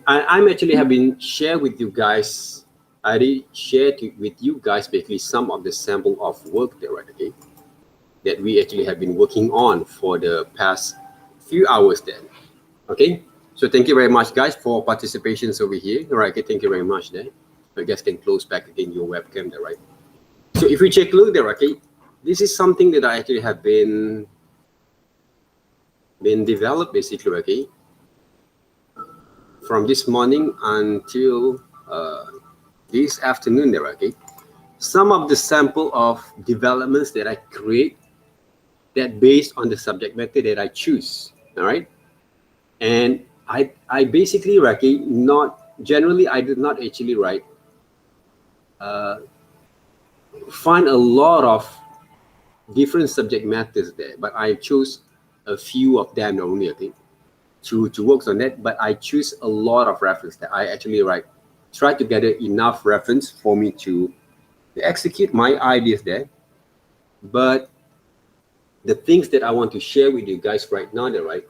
I'm actually have been shared with you guys. I already shared with you guys basically some of the sample of work there, right? Okay, that we actually have been working on for the past few hours then. Okay, so thank you very much guys for participations over here. All right, okay, thank you very much there. So you guys can close back again your webcam there, right? So if we check a look there, okay, this is something that I actually have been developed basically, okay, from this morning until this afternoon there, okay. Some of the sample of developments that I create that based on the subject matter that I choose, all right. And I basically, okay, not generally I did not actually write find a lot of different subject matters there, but I chose a few of them only, okay, to work on that. But I choose a lot of reference that I actually try to gather enough reference for me to execute my ideas there. But the things that I want to share with you guys right now there, right,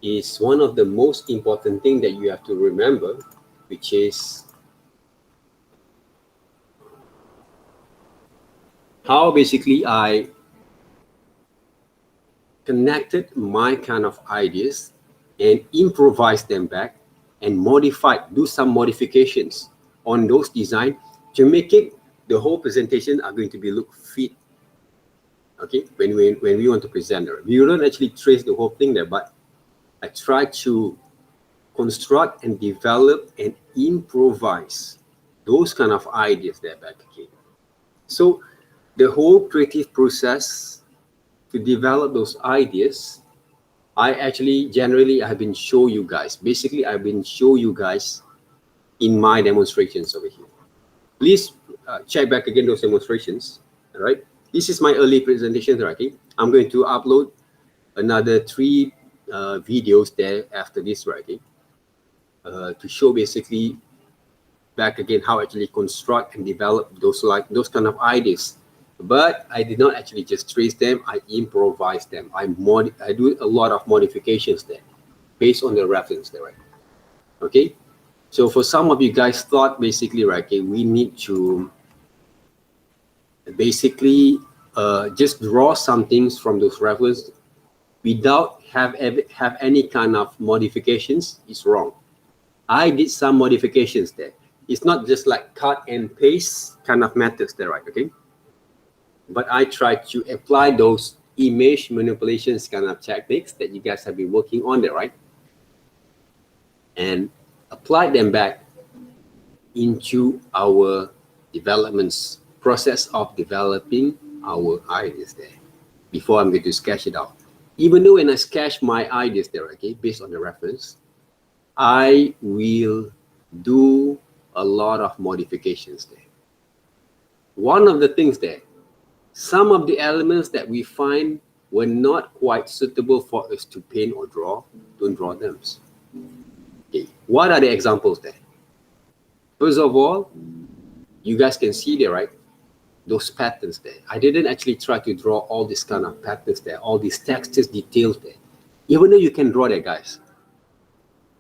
is one of the most important thing that you have to remember, which is how basically I connected my kind of ideas and improvise them back and do some modifications on those design to make it the whole presentation are going to be look fit. Okay, when we want to present it, we don't actually trace the whole thing there, but I try to construct and develop and improvise those kind of ideas there back again. So the whole creative process to develop those ideas, I actually generally have been show you guys. Basically, I've been show you guys in my demonstrations over here. Please check back again those demonstrations. All right. This is my early presentation. Okay. I'm going to upload another 3 videos there after this, right? Okay. To show basically back again how I actually construct and develop those kind of ideas. But I did not actually just trace them, I improvise them. I do a lot of modifications there based on the reference there, right? Okay, so for some of you guys thought basically, right, okay, we need to basically just draw some things from those references without have any kind of modifications. Is wrong. I did some modifications there. It's not just like cut and paste kind of methods there, right? Okay, but I try to apply those image manipulations kind of techniques that you guys have been working on there, right? And apply them back into our developments process of developing our ideas there. Before I'm going to sketch it out, even though when I sketch my ideas there, okay, based on the reference, I will do a lot of modifications there. One of the things there, some of the elements that we find were not quite suitable for us to paint or draw, don't draw them. Okay, what are the examples there? First of all, you guys can see there, right? Those patterns there. I didn't actually try to draw all these kind of patterns there, all these textures, details there. Even though you can draw that, guys.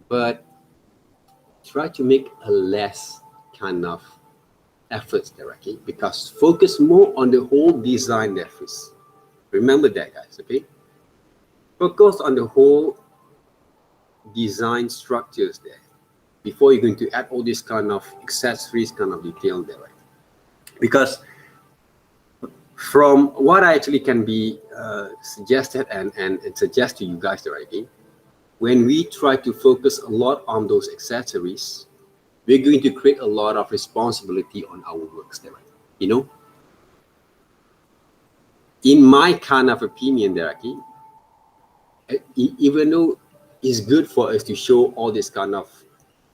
But try to make a less kind of efforts there, okay? Because focus more on the whole design there first. Remember that, guys, okay? Focus on the whole design structures there before you're going to add all this kind of accessories kind of detail there, right? Because from what I actually can be suggested and suggest to you guys there, okay? When we try to focus a lot on those accessories, we're going to create a lot of responsibility on our works there, you know? In my kind of opinion there, okay, even though it's good for us to show all this kind of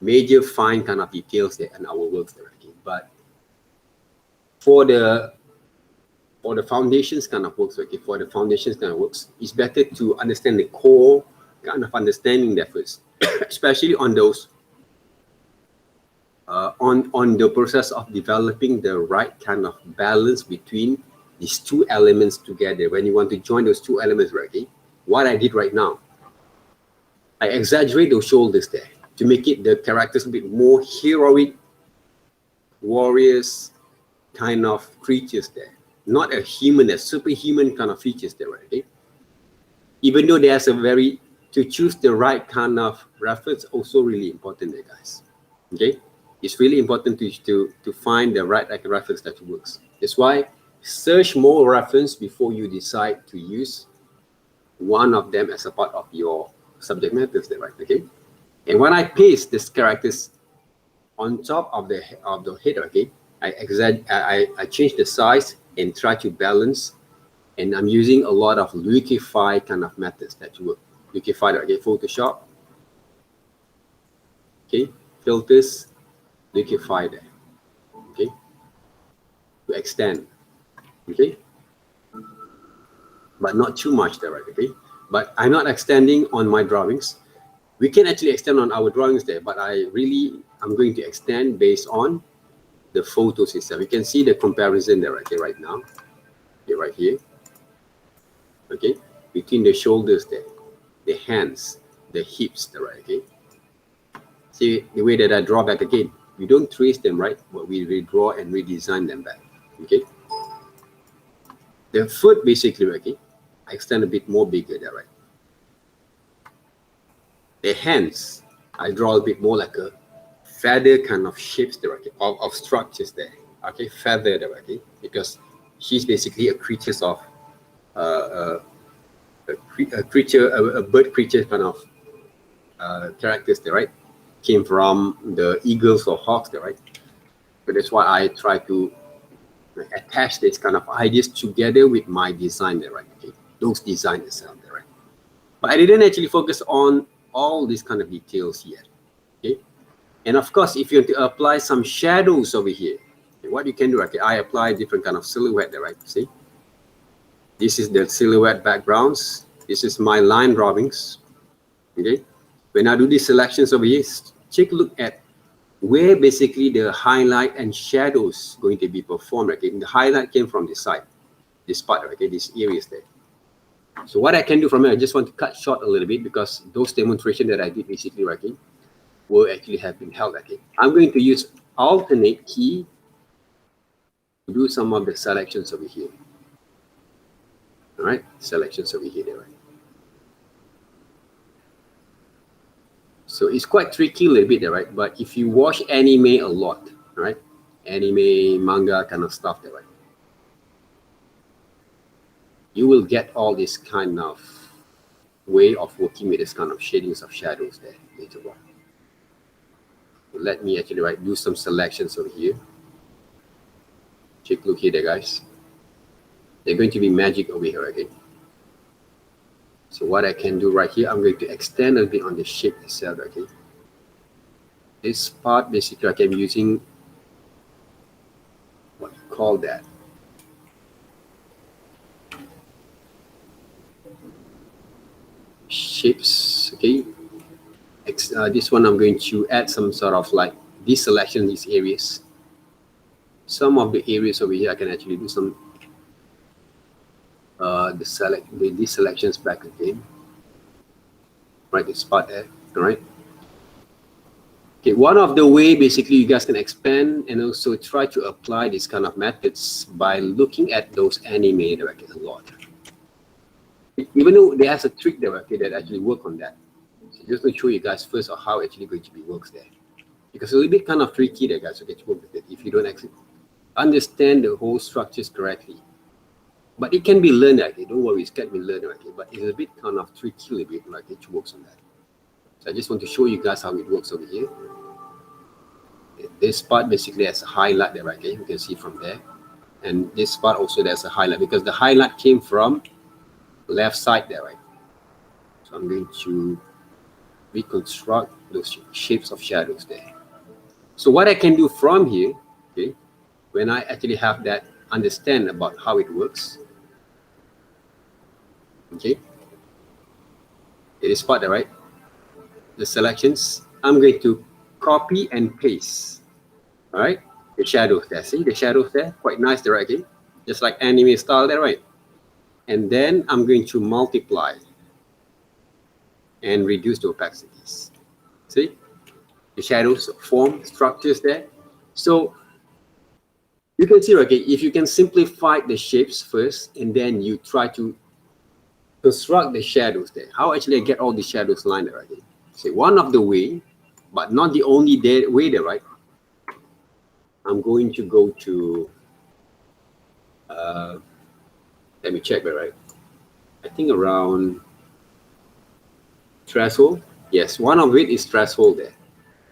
major fine kind of details there in our works there, okay, but for the foundations kind of works, okay, for the foundations kind of works, it's better to understand the core kind of understanding there first, especially on those on the process of developing the right kind of balance between these two elements together. When you want to join those two elements, right? Okay? What I did right now, I exaggerate those shoulders there. to make it the characters a bit more heroic, warriors kind of creatures there. Not a human, a superhuman kind of features there, right? Okay? Even though there's to choose the right kind of reference also really important there, guys. Okay? It's really important to find the right reference that works. That's why search more reference before you decide to use one of them as a part of your subject matters there, right? Okay? And when I paste these characters on top of the header, okay, I change the size and try to balance, and I'm using a lot of Liquify kind of methods that work. Liquify, okay, Photoshop, okay, filters, Liquify there, okay, to extend, okay, but not too much there, right? Okay, but I'm not extending on my drawings. We can actually extend on our drawings there, but I'm going to extend based on the photos itself. You can see the comparison there, okay, right now, okay, right here, okay, between the shoulders there, the hands, the hips there, right? Okay, see the way that I draw back again. We don't trace them, right? But we redraw and redesign them back. Okay. The foot basically, okay, I extend a bit more bigger there, right? The hands, I draw a bit more like a feather kind of shapes there, okay, of structures there. Okay, feather there, okay, because she's basically a creature of a bird creature kind of characters there, right? Came from the eagles or hawks there, right? But that's why I try to attach this kind of ideas together with my design there, right? Okay, those designs itself there, right? But I didn't actually focus on all these kind of details yet. Okay, and of course, if you want to apply some shadows over here, okay, what you can do, okay, I apply different kind of silhouette there, right? See, this is the silhouette backgrounds. This is my line drawings. Okay, when I do these selections over here, take a look at where basically the highlight and shadows going to be performed. Okay, and the highlight came from this side, this part, okay, these areas there. So what I can do from here, I just want to cut short a little bit because those demonstrations that I did basically, okay, will actually have been held. Okay, I'm going to use alternate key to do some of the selections over here. All right, selections over here, right? So it's quite tricky a little bit there, right? But if you watch anime a lot, right? Anime, manga kind of stuff there, right? You will get all this kind of way of working with this kind of shadings of shadows there later on. So let me actually do some selections over here. Take a look here there, guys. They're going to be magic over here, okay? So what I can do right here, I'm going to extend a bit on the shape itself, okay? This part, basically, I'm using what you call that. Shapes, okay? This one, I'm going to add some sort of like deselection these areas. Some of the areas over here, I can actually do some the deselections back again. Right, this part there, all right? Okay, one of the way basically you guys can expand and also try to apply these kind of methods by looking at those anime directly a lot. Even though there's a trick there, okay, that actually work on that. So just to show you guys first of how actually going to be works there. Because it's a little bit kind of tricky there, guys, okay, to work with it if you don't actually understand the whole structures correctly. But it can be learned, okay, don't worry, it can be learned, okay, but it's a bit kind of tricky a little bit, like it works on that. So I just want to show you guys how it works over here. This part basically has a highlight there, okay, you can see from there. And this part also there's a highlight because the highlight came from left side there, right? So I'm going to reconstruct those shapes of shadows there. So what I can do from here, okay, when I actually have that understand about how it works, okay, it is part there, right? The selections, I'm going to copy and paste, all right? The shadows there, see the shadows there, quite nice there, right? Okay? Just like anime style there, right? And then I'm going to multiply and reduce the opacities. See, the shadows form structures there. So you can see, okay, if you can simplify the shapes first and then you try to construct the shadows there, how actually I get all the shadows lined there, okay? So one of the way, but not the only way there, right? I'm going to go to, let me check there, right? I think around threshold. Yes, one of it is threshold there,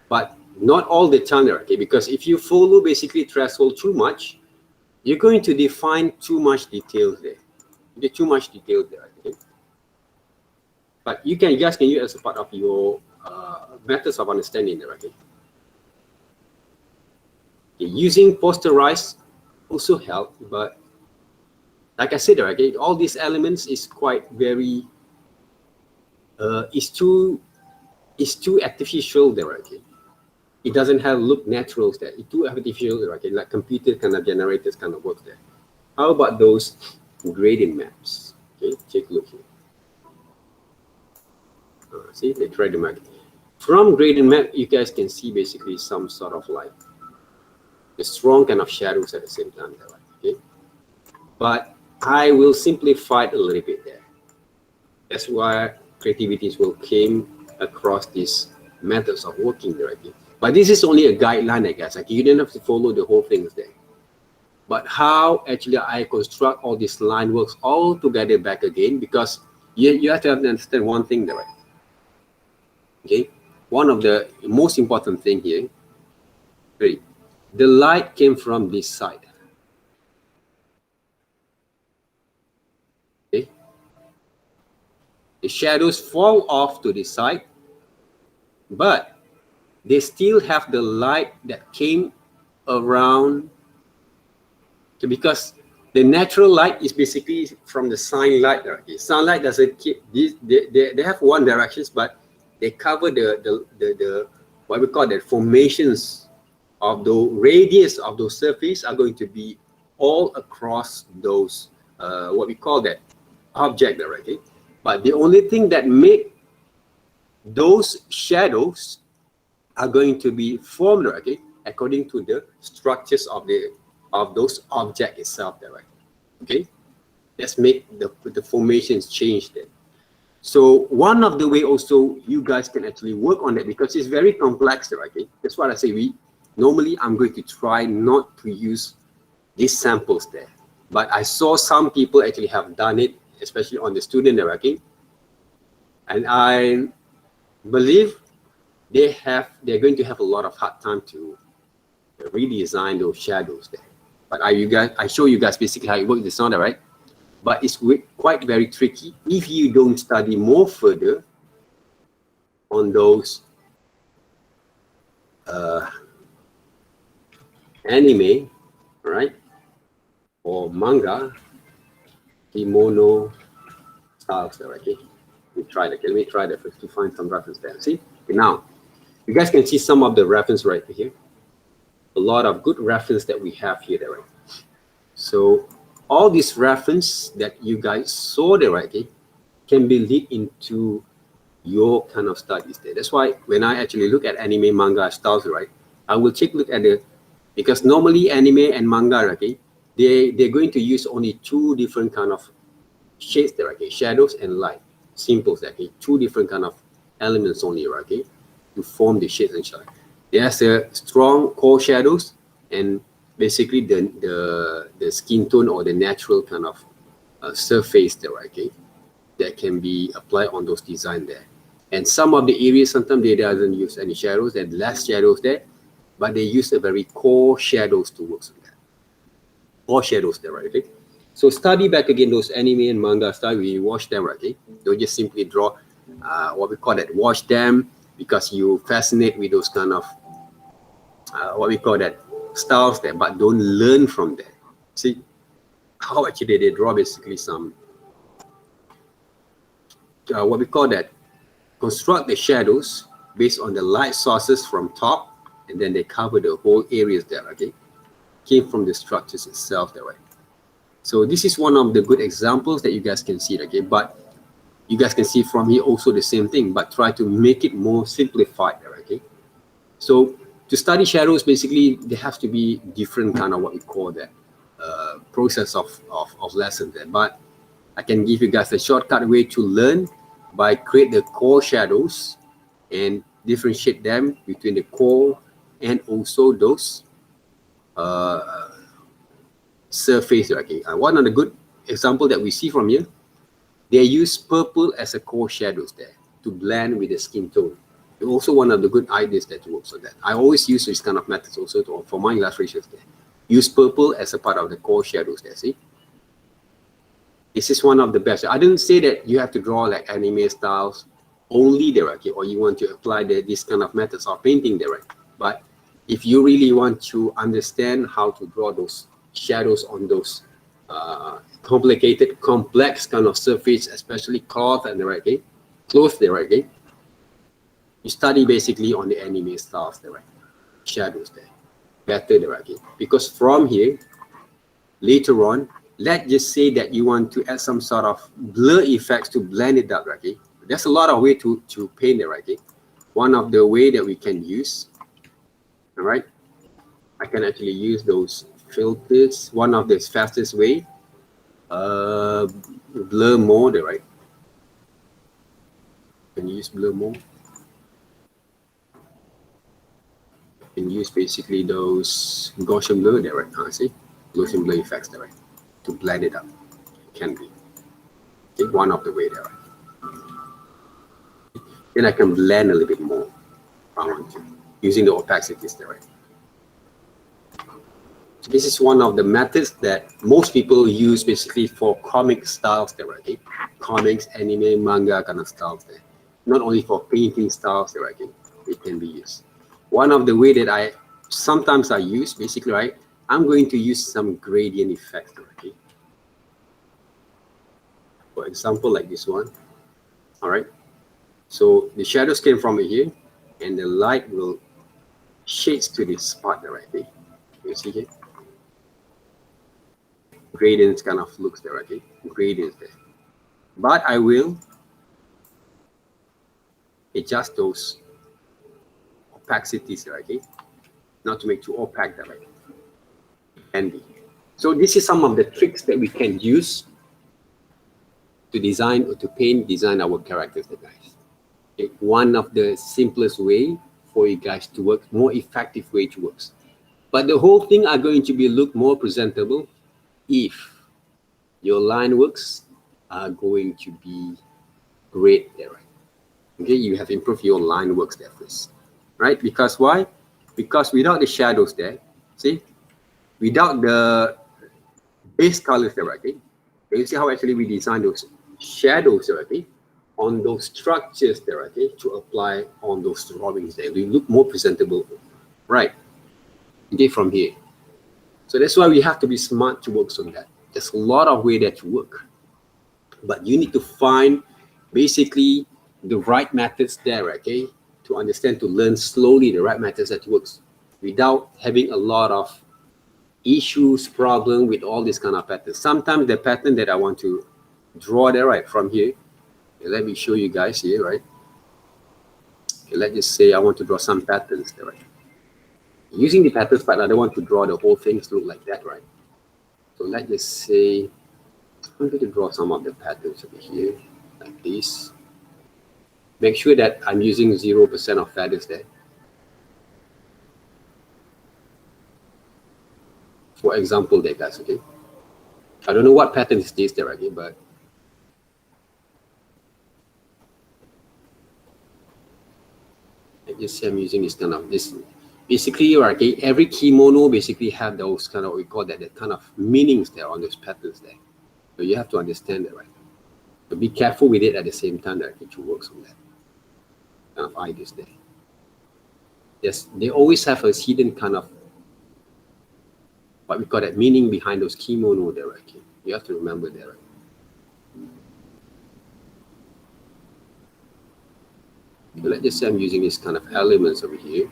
but not all the time there, okay? Because if you follow basically threshold too much, you're going to define too much details there. You get too much detail there, okay? But you guys can use it as a part of your methods of understanding there, okay? Okay, using posterize also help, but like I said, okay, all these elements is quite very it's too artificial there, okay? It doesn't have look natural there. It's too artificial there, okay? Like computer kind of generators kind of work there. How about those gradient maps? Okay, take a look here. See, they try to map. From gradient map, you guys can see basically some sort of like a strong kind of shadows at the same time there, okay? But I will simplify it a little bit there. That's why creativities will came across these methods of working there, okay? But this is only a guideline, I guess. Like you don't have to follow the whole things there. But how actually I construct all this line works all together back again, because you have to understand one thing there, right? Okay, one of the most important thing here, right? The light came from this side. Okay, the shadows fall off to this side, but they still have the light that came around. Okay, because the natural light is basically from the sunlight. Okay, sunlight doesn't keep these. They have one directions, but they cover the what we call the formations of the radius of those surface are going to be all across those what we call that object there, okay? But the only thing that make those shadows are going to be formed, okay, according to the structures of those object itself there, right? Okay, let's make the formations change then. So one of the way also you guys can actually work on that, because it's very complex there, okay? That's why I say normally I'm going to try not to use these samples there. But I saw some people actually have done it, especially on the student there, okay? And I believe they're going to have a lot of hard time to redesign those shadows there. But I show you guys basically how it works this on, right? But it's quite very tricky if you don't study more further on those anime, right, or manga, kimono styles there, okay? Let me try that first to find some reference there. See, okay, now you guys can see some of the reference right here. A lot of good reference that we have here, right? So all these reference that you guys saw there, right, okay, can be lead into your kind of studies there. That's why when I actually look at anime, manga styles, right, I will take a look at because normally anime and manga, okay, they're going to use only two different kind of shades there, okay, shadows and light, simple, okay, two different kind of elements only, okay, to form the shades and shine. There's a strong core shadows and basically the skin tone or the natural kind of surface there, okay, that can be applied on those design there. And some of the areas sometimes they doesn't use any shadows, there's less shadows there, but they use a very core shadows to work on that. Core shadows there, right? Okay? So study back again those anime and manga style. We watch them, right? Okay? Don't just simply draw what we call that, watch them because you fascinate with those kind of what we call that styles there, but don't learn from them. See how actually they draw basically some what we call that, construct the shadows based on the light sources from top, and then they cover the whole areas there, okay, came from the structures itself there, right? So this is one of the good examples that you guys can see, okay, but you guys can see from here also the same thing, but try to make it more simplified there, okay? So to study shadows, basically, there has to be different kind of what we call that process of lesson there. But I can give you guys a shortcut way to learn by create the core shadows and differentiate them between the core and also those surface. Okay, one of the good example that we see from here, they use purple as a core shadows there to blend with the skin tone. Also one of the good ideas that works on that. I always use this kind of methods also for my illustrations there. Use purple as a part of the core shadows there, see? This is one of the best. I didn't say that you have to draw like anime styles only there, okay? Or you want to apply this kind of methods of painting there, right? But if you really want to understand how to draw those shadows on those complicated, complex kind of surface, especially cloth and the right, okay? Clothes there, right, okay? You study basically on the anime styles there, right? Shadows there. Better there, okay? Because from here, later on, let's just say that you want to add some sort of blur effects to blend it up, right, okay? There's a lot of way to paint it, right, okay? One of the way that we can use, all right? I can actually use those filters. One of the fastest way, blur mode, right? Can use blur mode. Can use basically those Gaussian blur there, right? See, Gaussian blur effects there, right? To blend it up, can be. Okay, one of the way there, right? Then I can blend a little bit more if I want to, using the opacities there, right? So this is one of the methods that most people use basically for comic styles there, right? Okay? Comics, anime, manga kind of styles there. Not only for painting styles there, right? Okay? It can be used. One of the way that I sometimes use basically, right? I'm going to use some gradient effects there, okay? For example, like this one, all right? So the shadows came from here and the light will shades to this spot there, right? Okay? You see here? Gradients kind of looks there, okay? Gradients there. But I will adjust those opacities there, okay? Not to make too opaque that, right? Can be. So this is some of the tricks that we can use to design or to design our characters there, guys. Okay? One of the simplest way for you guys to work, more effective way to work. But the whole thing are going to be look more presentable if your line works are going to be great there, right? Okay, you have improved your line works there first, right? Because why? Because without the shadows there, see, without the base colors there, right? Okay, you see how actually we design those shadows there, okay, on those structures there, okay, to apply on those drawings there. We look more presentable, right? Okay, from here. So that's why we have to be smart to work on that. There's a lot of way that to work, but you need to find basically the right methods there, okay, to understand, to learn slowly the right methods that works without having a lot of issues, problem with all this kind of patterns. Sometimes the pattern that I want to draw there, right, from here, okay, let me show you guys here, right? Okay, let's just say I want to draw some patterns there, right? Using the patterns, but I don't want to draw the whole thing to look like that, right? So let's just say I'm going to draw some of the patterns over here, like this. Make sure that I'm using 0% of feathers there. For example there, guys, okay? I don't know what pattern is this there, okay, but I just say I'm using this kind of this. Basically, okay, every kimono basically have those kind of, we call that, the kind of meanings there on those patterns there. So you have to understand that, right? So be careful with it at the same time that it works on that kind of ideas there. Yes, they always have a hidden kind of what we call that meaning behind those kimono there, right? Okay? You have to remember that, right? So let's just say I'm using this kind of elements over here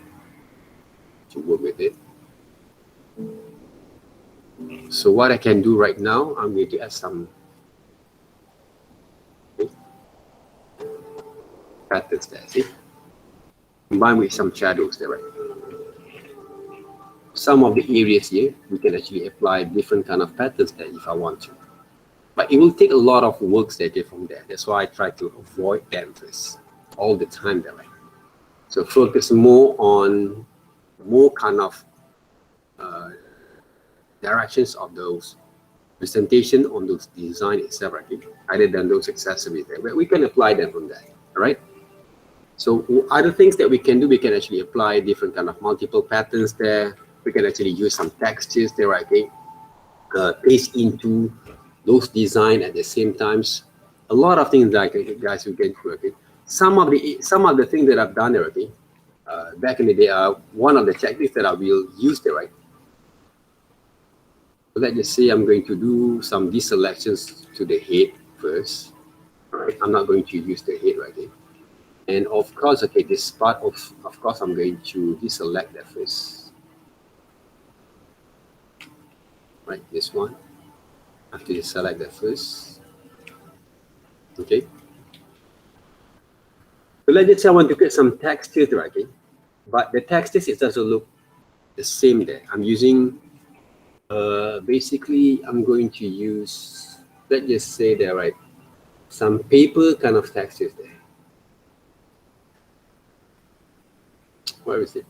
to work with it. So what I can do right now, I'm going to add some patterns there, see? Combined with some shadows there, right? some of the areas here, we can actually apply different kind of patterns there if I want to. But it will take a lot of work that get from there. That's why I try to avoid them first all the time there, right? So focus more on more kind of directions of those presentation on those design itself, right? Other than those accessories there, but we can apply them from there, all right? So other things that we can do, we can actually apply different kind of multiple patterns there. We can actually use some textures there, right? Okay? Paste into those design at the same times. A lot of things like guys we can do. Okay? Some of the things that I've done there, okay? Back in the day, one of the checklists that I will use there, right? So let's just say I'm going to do some deselections to the head first. Right? I'm not going to use the head right here. And of course, okay, this part of course I'm going to deselect that first. Right, this one. I have to deselect that first. Okay. So let's just say I want to create some textures, right? Okay. But the textures it doesn't look the same there. I'm using basically I'm going to use, let's just say there, right, some paper kind of textures there. Where is it?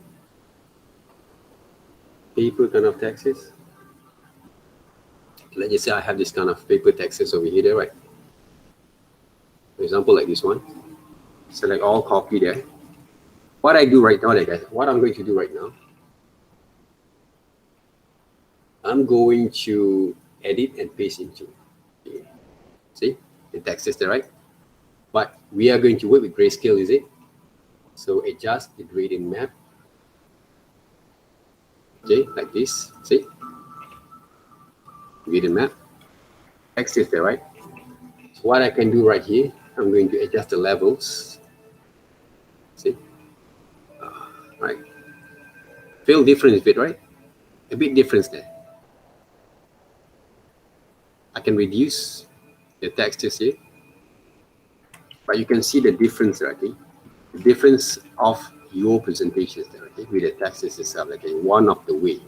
Paper kind of textures. Let's just say I have this kind of paper textures over here, right? For example, like this one. Select all, copy there. What I do right now, guys, what I'm going to do right now, I'm going to edit and paste into. See, the text is there, right? But we are going to work with grayscale, is it? So adjust the gradient map. Okay, like this. See, gradient map. Text is there, right? So what I can do right here, I'm going to adjust the levels. See, right? Feel difference a bit, right? A bit difference there. I can reduce the textures here, but you can see the difference, right? Okay? The difference of your presentations there, okay? With the textures itself, like one of the way,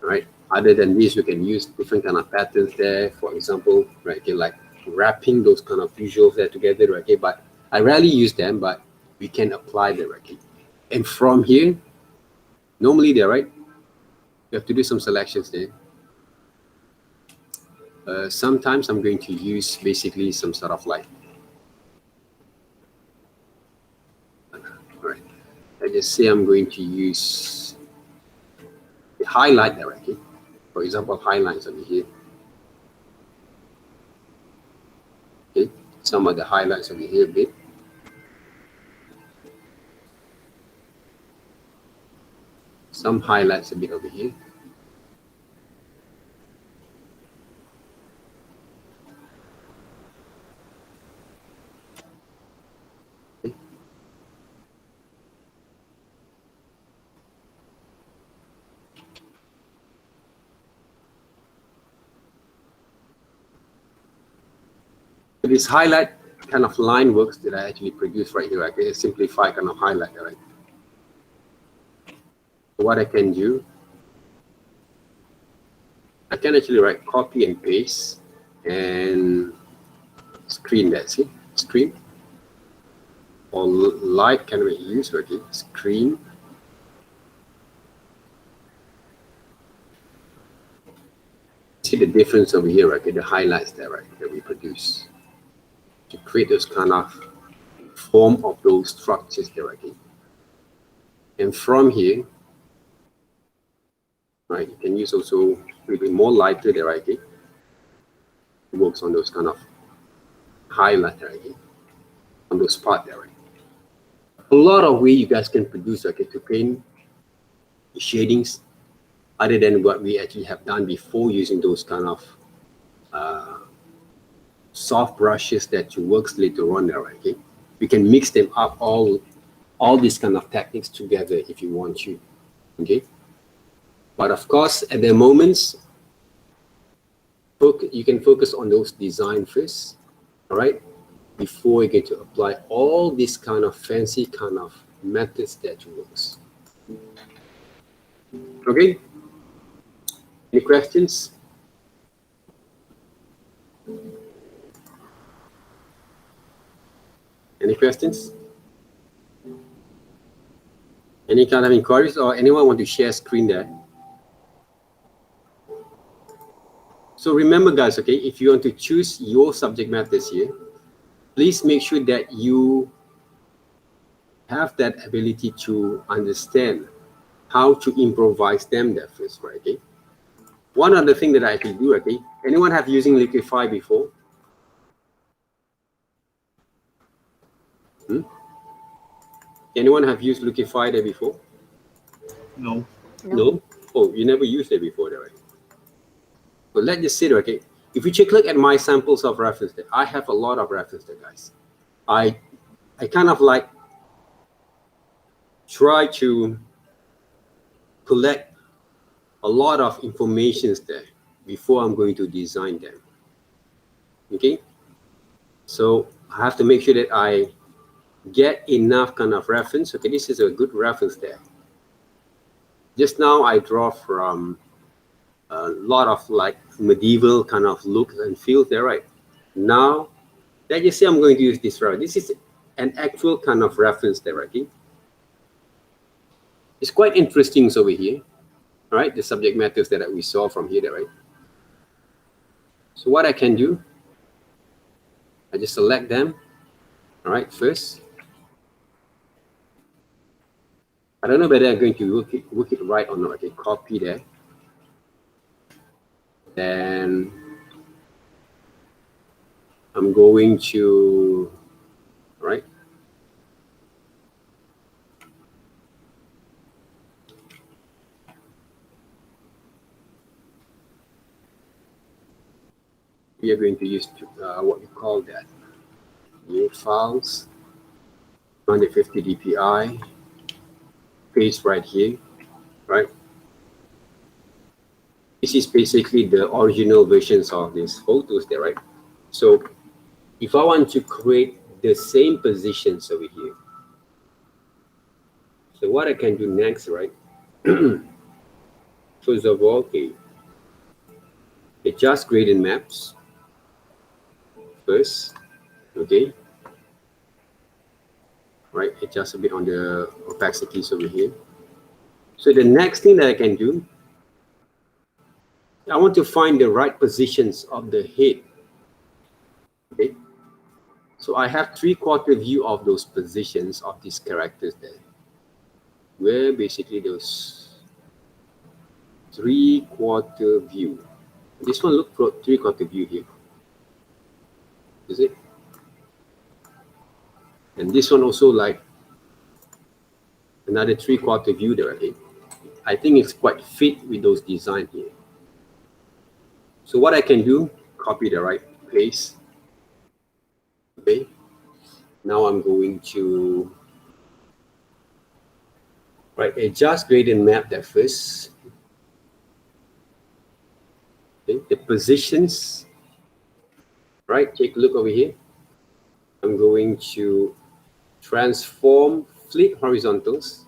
all right? Other than this, you can use different kind of patterns there. For example, right? Okay, like wrapping those kind of visuals there together, right? Okay? But I rarely use them, but we can apply them, right? Okay? And from here, normally there, right? You have to do some selections there. Sometimes I'm going to use basically some sort of like, right? I just say I'm going to use the highlight directly. For example, highlights over here. Okay, some of the highlights over here a bit. Some highlights a bit over here. This highlight kind of line works that I actually produce right here. I can simplify kind of highlight, right? So what I can do, I can actually write copy and paste and screen that. See, screen or light can we use? Okay, screen. See the difference over here, right? Okay, the highlights there, right? That we produce to create those kind of form of those structures there, okay? And from here, right, you can use also a little bit more lighter there, right? Okay? It works on those kind of highlight there, okay? On those parts there, right? A lot of way you guys can produce, okay, to paint shadings other than what we actually have done before using those kind of soft brushes that you works later on there, right? Okay? We can mix them up all these kind of techniques together if you want to, okay? But of course, at the moments, you can focus on those design first, all right? Before you get to apply all these kind of fancy kind of methods that works. Okay, questions? Any questions? Any kind of inquiries, or anyone want to share screen there? So remember guys, okay, if you want to choose your subject matters here, please make sure that you have that ability to understand how to improvise them there first, right? Okay. One other thing that I can do, okay, anyone have using Liquify before? Anyone have used Liquify there before? No. No? Oh, you never used it before there, right? But let's just say, okay, if you take a look at my samples of reference there, I have a lot of reference there, guys. I kind of like try to collect a lot of informations there before I'm going to design them. Okay, so I have to make sure that I get enough kind of reference. Okay, this is a good reference there. Just now I draw from a lot of like medieval kind of looks and feels there, right? Now let's just say I'm going to use this reference. This is an actual kind of reference there, okay? It's quite interesting over here. All right, the subject matters that we saw from here, right? So what I can do, I just select them. All right, first. I don't know whether I'm going to work it right or not. Okay, copy there. Then I'm going to, all right. We are going to use what we call that. New files, 250 dpi, paste right here, right? This is basically the original versions of these photos there, right? So if I want to create the same positions over here, so what I can do next, right? First of all, okay, adjust gradient maps first, okay, right? Adjust a bit on the opacities over here. So the next thing that I can do, I want to find the right positions of the head, okay? So I have 3/4 view of those positions of these characters there, where basically those 3/4 view. This one look for 3/4 view here, is it? And this one also like another 3/4 view there, okay? I think it's quite fit with those design here. So what I can do, copy the right, paste. Okay. Now I'm going to adjust gradient map there first. Okay. The positions, right? Take a look over here. I'm going to transform, flip horizontals,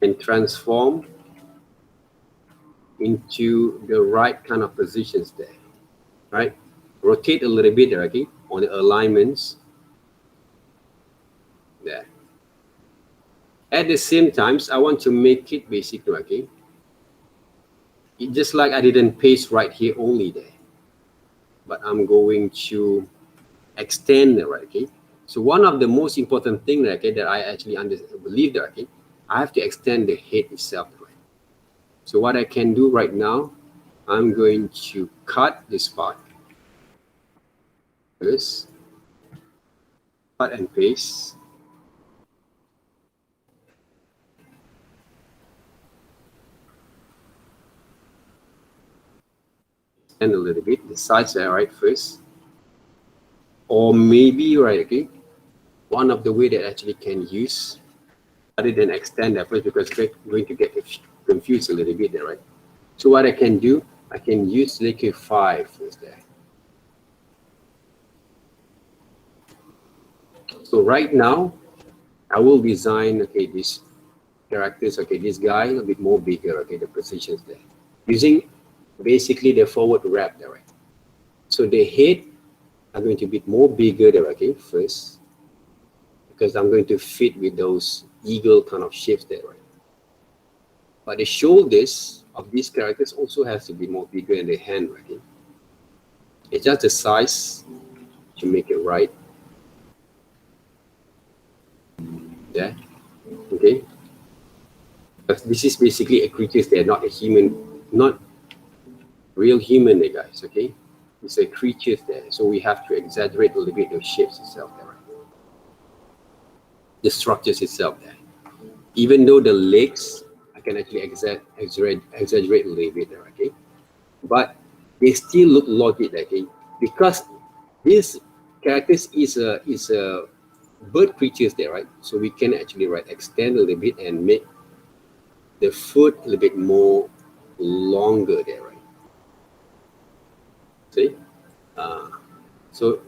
and transform into the right kind of positions there, right? Rotate a little bit there, okay, on the alignments there. At the same time, I want to make it basically, okay, it just like I didn't paste right here only there, but I'm going to extend it, right, okay? So one of the most important thing, okay, that I actually believe that, okay, I have to extend the head itself, right? So what I can do right now, I'm going to cut this part first, cut and paste. And a little bit, the sides are right first. Or maybe, right, okay, one of the way that I actually can use, rather than extend that first, because we're going to get confused a little bit there, right? So what I can do, I can use Liquify first there. So right now, I will design, okay, this characters. Okay, this guy a bit more bigger. Okay, the positions there using basically the forward wrap there. Right? So the head are going to be more bigger there. Okay, first because I'm going to fit with those eagle kind of shapes there. Right? But the shoulders of these characters also has to be more bigger in the hand. Right? It's just the size to make it right. Yeah. Okay. But this is basically a creature. They're not a human, not real human, guys. Okay. It's a creature there, so we have to exaggerate a little bit the shapes itself there, right? The structures itself there. Even though the legs, I can actually exaggerate a little bit there, okay? But they still look logic, okay? Because this characters is a bird creatures there, right? So we can actually extend a little bit and make the foot a little bit more longer there, right? See? So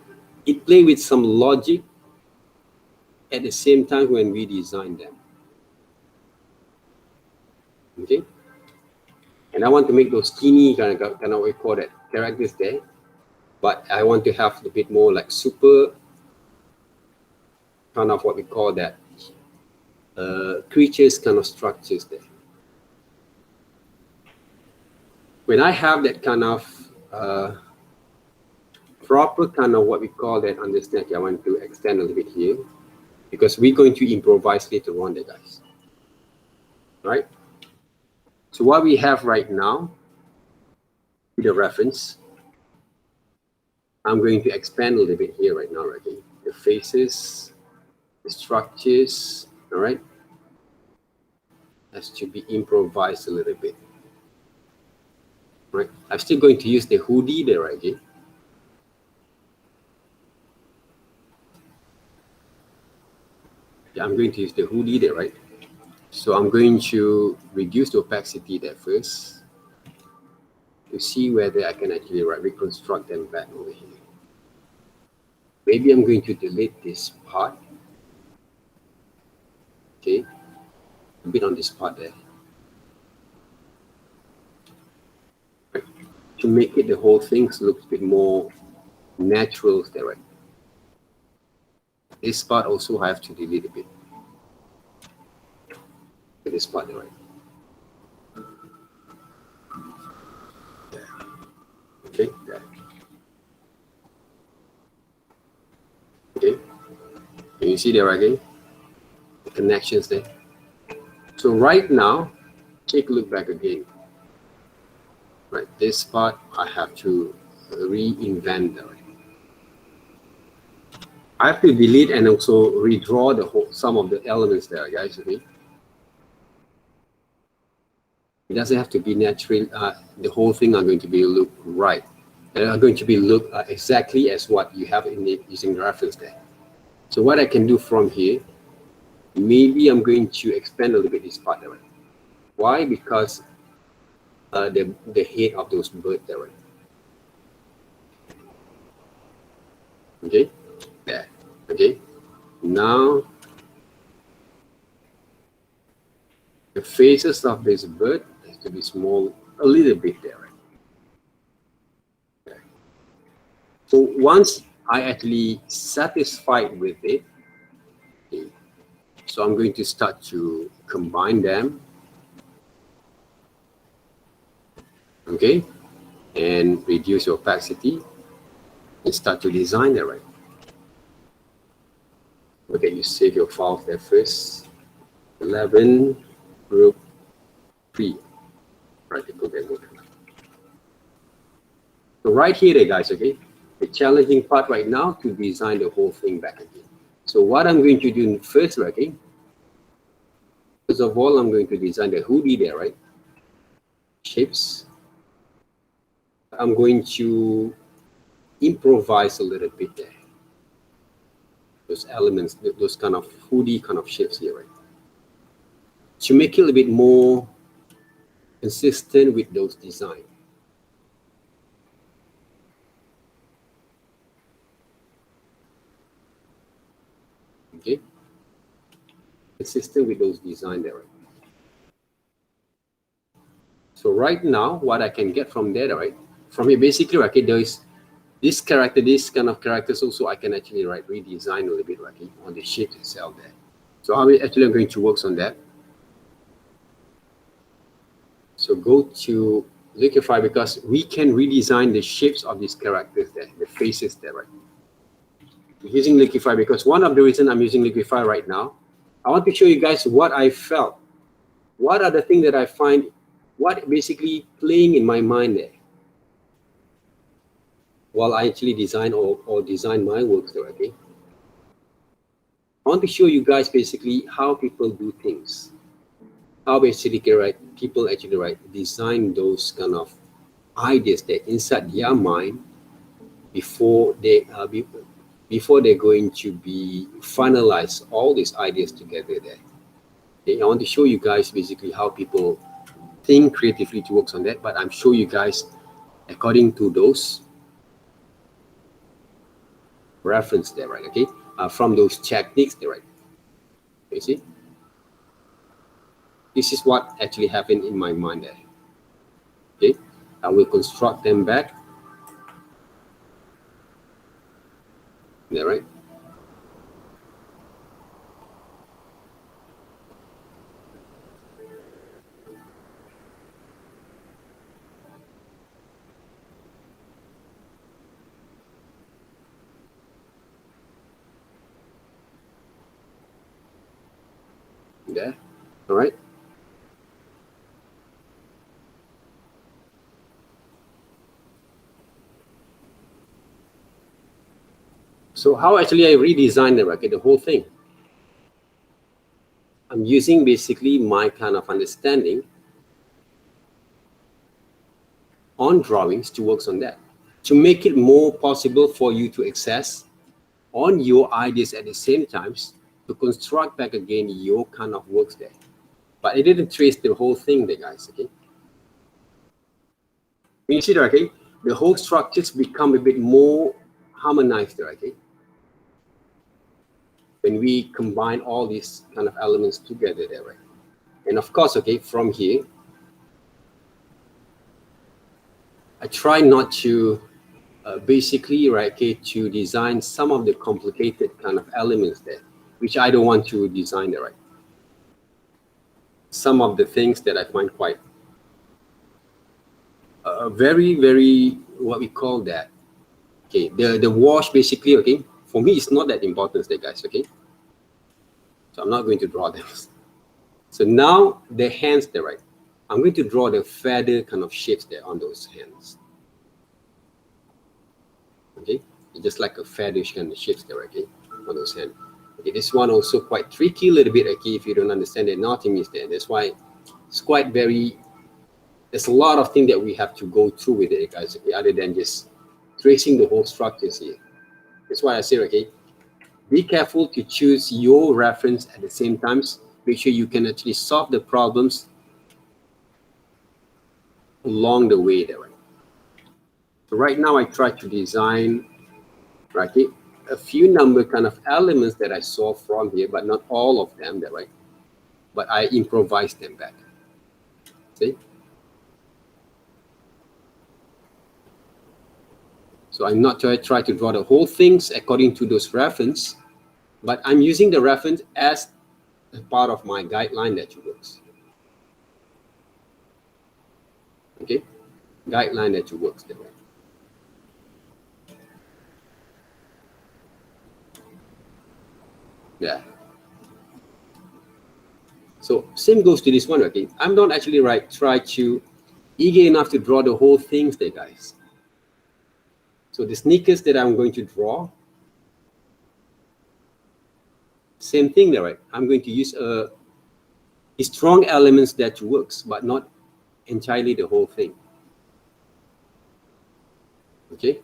it play with some logic at the same time when we design them. Okay, and I want to make those skinny kind of we call that characters there, but I want to have a bit more like super kind of what we call that creatures kind of structures there. When I have that kind of proper kind of what we call that understand, I want to extend a little bit here because we're going to improvise later on there, guys. Right? So what we have right now, the reference, I'm going to expand a little bit here right now, okay? The faces, the structures, all right? Has to be improvised a little bit. Right? I'm still going to use the hoodie there, right? Okay? Yeah, I'm going to use the hoodie there, right? So I'm going to reduce the opacity there first to see whether I can actually reconstruct them back over here. Maybe I'm going to delete this part. Okay, a bit on this part there. Right. To make it the whole thing looks a bit more natural there, right? This part also I have to delete a bit. This part there, right? Okay, there. Okay, can you see there again? The connections there. So right now, take a look back again. Right, this part I have to reinvent that. I have to delete and also redraw the whole some of the elements there, guys. Okay. It doesn't have to be natural. The whole thing are going to be look right. And are going to be look exactly as what you have in the using the reference there. So what I can do from here, maybe I'm going to expand a little bit this part there. Why? Because the head of those birds there. Right? Okay, there. Okay, now the faces of this bird has to be small a little bit there. Right? Okay. So once I actually satisfied with it, okay, so I'm going to start to combine them. Okay, and reduce your opacity and start to design it, right? Okay, you save your files there first. 11 group 3 article demo. So right here, guys, okay, the challenging part right now to design the whole thing back again. So what I'm going to do first, okay, first of all, I'm going to design the hoodie there, right? Shapes. I'm going to improvise a little bit there. Those elements, those kind of hoodie kind of shapes here, right? To make it a little bit more consistent with those designs. Okay, consistent with those designs there. Right? So right now, what I can get from there, right? From here, basically, okay, there is this character, this kind of characters also I can actually redesign a little bit, okay, on the shape itself there. So how we actually are going to work on that. So go to Liquify, because we can redesign the shapes of these characters there, the faces there, right? Using Liquify, because one of the reasons I'm using Liquify right now, I want to show you guys what I felt. What are the things that I find, what basically playing in my mind there while I actually design or design my works there, okay? I want to show you guys basically how people do things. How basically people actually design those kind of ideas that inside their mind before before they're going to be finalize all these ideas together there. Okay, I want to show you guys basically how people think creatively to work on that, but I'm sure you guys according to those reference there, right? Okay, from those techniques there, right? You see, this is what actually happened in my mind there. Okay, I will construct them back there, right? There, all right. So how actually I redesign the record, the whole thing? I'm using basically my kind of understanding on drawings to work on that, to make it more possible for you to access on your ideas at the same times to construct back again your kind of works there. But I didn't trace the whole thing there, guys, okay? When you see that, okay, the whole structures become a bit more harmonized there, okay? When we combine all these kind of elements together there, right? And of course, okay, from here, I try not to basically, right, okay, to design some of the complicated kind of elements there, which I don't want to design there, right? Some of the things that I find quite very, what we call that, okay, the wash basically, okay, for me, it's not that important there, guys, okay? So I'm not going to draw them. So now the hands there, right? I'm going to draw the feather kind of shapes there on those hands. Okay, just like a featherish kind of shapes there, okay, on those hands. Okay, this one also quite tricky a little bit, okay, if you don't understand the anatomy is there. That's why it's quite very, there's a lot of things that we have to go through with it, guys, okay, other than just tracing the whole structures here. That's why I say, okay, be careful to choose your reference at the same time. Make sure you can actually solve the problems along the way there, right? So right now I try to design, right, a few number kind of elements that I saw from here, but not all of them there, right? But I improvise them back. See? So I'm not try to draw the whole things according to those reference, but I'm using the reference as a part of my guideline that you works. Okay? Guideline that you works there, right? Yeah. So same goes to this one, okay? I'm not actually try to eager enough to draw the whole things there, guys. So the sneakers that I'm going to draw, same thing there, right? I'm going to use strong elements that works, but not entirely the whole thing. Okay?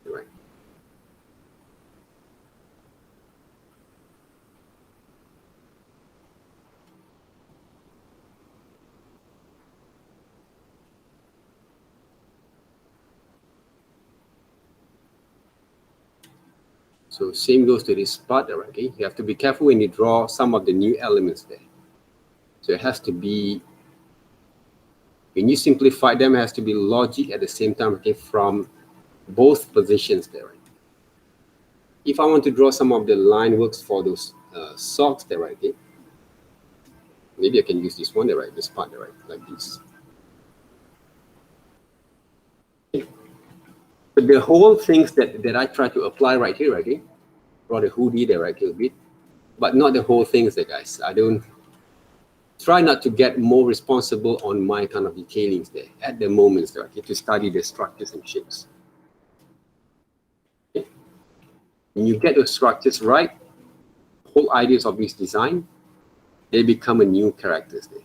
Right. So same goes to this part there, okay? You have to be careful when you draw some of the new elements there. So it has to be When you simplify them, it has to be logic at the same time, okay, from both positions there. Right? If I want to draw some of the line works for those socks there, right? Okay, maybe I can use this one there, right? This part there, right? Like this. But the whole things that I try to apply right here, right? Okay, draw the hoodie there, right? A bit, but not the whole things there, guys. I don't try not to get more responsible on my kind of detailings there at the moment there, okay, to study the structures and shapes. Okay. When you get the structures right, whole ideas of this design, they become a new characters there.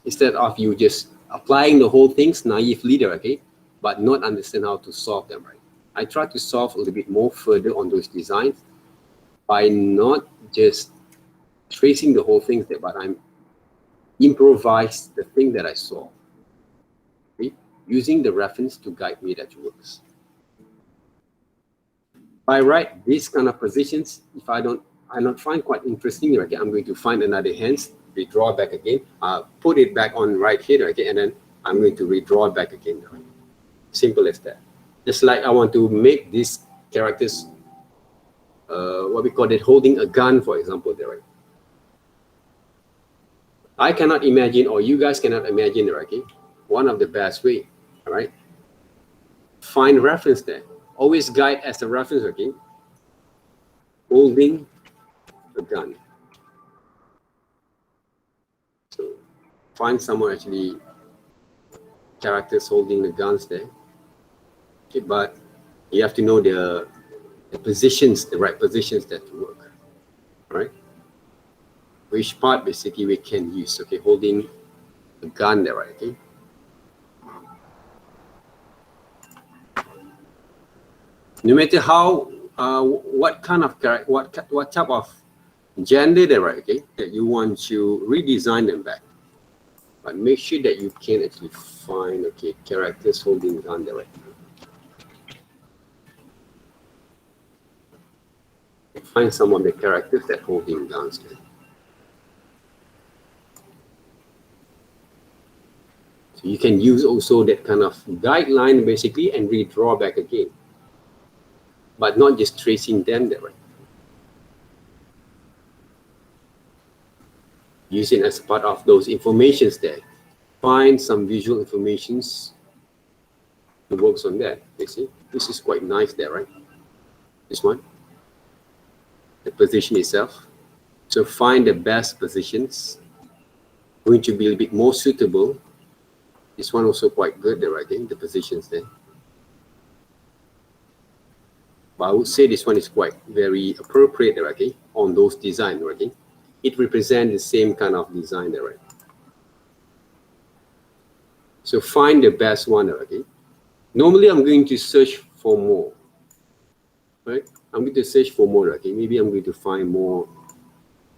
Instead of you just applying the whole things naively there, okay, but not understand how to solve them, right? I try to solve a little bit more further on those designs by not just tracing the whole things there, but I'm improvise the thing that I saw, okay? Using the reference to guide me that works. If I write these kind of positions, if I not find quite interesting, okay, I'm going to find another hands, redraw back again, put it back on right here, okay, and then I'm going to redraw it back again. Right? Simple as that. Just like I want to make these characters, what we call it, holding a gun, for example, there, right? I cannot imagine, or you guys cannot imagine, okay? One of the best way, all right? Find reference there. Always guide as a reference, okay? Holding a gun. So find someone actually characters holding the guns there. Okay, but you have to know the positions, the right positions that work, all right? Which part basically we can use, okay, holding a gun there, right? Okay. No matter how, what kind of character, what type of gender there, right? Okay, that you want to redesign them back, but make sure that you can actually find, okay, characters holding gun there, right? Find some of the characters that holding guns there. So you can use also that kind of guideline basically and redraw back again, but not just tracing them there, right? Use it as part of those informations there. Find some visual informations that works on that. You see, this is quite nice there, right? This one, the position itself. So find the best positions, going to be a bit more suitable. This one also quite good there, I think, the positions there. But I would say this one is quite very appropriate there, okay, on those designs, okay. It represents the same kind of design there, right? So find the best one, okay. Normally I'm going to search for more, right? I'm going to search for more, okay. Maybe I'm going to find more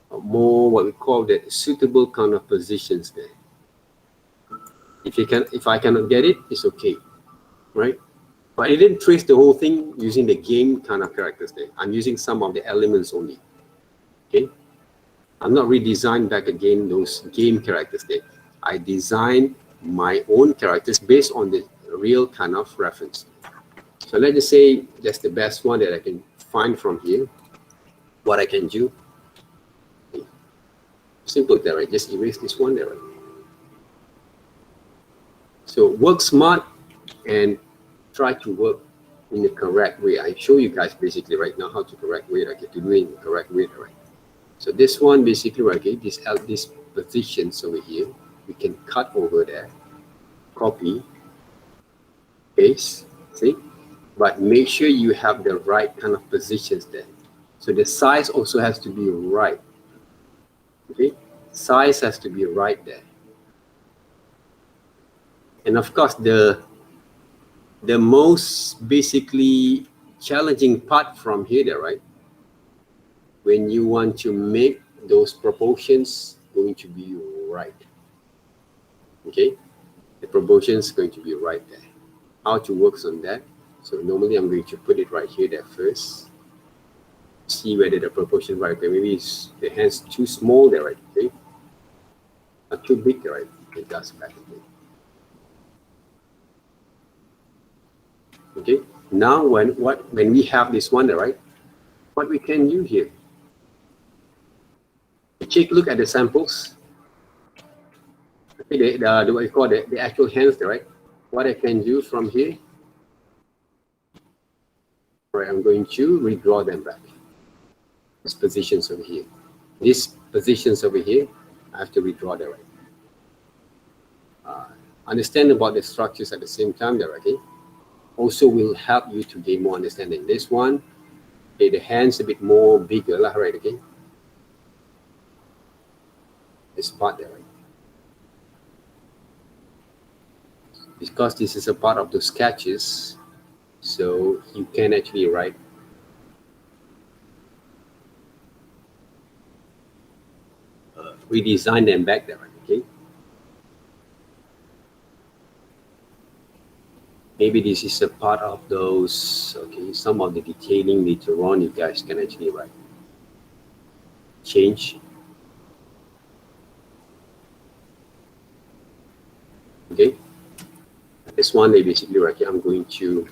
what we call the suitable kind of positions there. If I cannot get it, it's okay, right? But I didn't trace the whole thing using the game kind of characters there. I'm using some of the elements only, okay? I'm not redesigned back again those game characters there. I designed my own characters based on the real kind of reference. So let's just say that's the best one that I can find from here. What I can do, simple there, right? Just erase this one there, right? So work smart and try to work in the correct way. I show you guys basically right now how to correct way, okay, to do it in the correct way, right? So this one basically, right, okay, this positions over here, we can cut over there, copy, paste, see? But make sure you have the right kind of positions there. So the size also has to be right, okay? Size has to be right there. And of course, the most basically challenging part from here, right? When you want to make those proportions going to be right, okay? The proportions is going to be right there. How to work on that? So normally I'm going to put it right here there first. See whether the proportion right there. Maybe it's, the hand's too small there, right? Okay, not too big there, right? It does back again. Okay, now when we have this one, right, what we can do here, take a look at the samples. Okay, the what you call the actual hands, right? What I can do from here, right, I'm going to redraw them back. These positions over here, these positions over here, I have to redraw them, right? Understand about the structures at the same time there, okay? Also will help you to gain more understanding. This one, okay, the hands a bit more bigger, right? Okay, this part there, right? Because this is a part of the sketches, so you can actually write redesign them back there, right? Okay. Maybe this is a part of those, okay, some of the detailing later on you guys can actually write. Change. Okay. This one they basically right here, I'm going to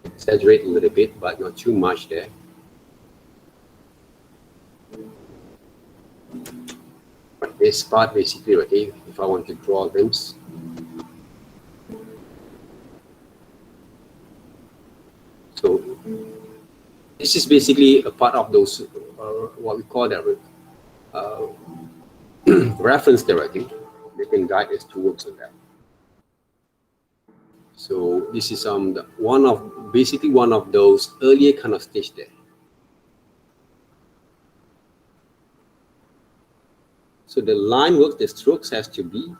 exaggerate a little bit, but not too much there. But this part basically, okay, if I want to draw them, so this is basically a part of those what we call that reference directing. They can guide us towards that. So this is one of those earlier kind of stage there. So the line work, the strokes has to be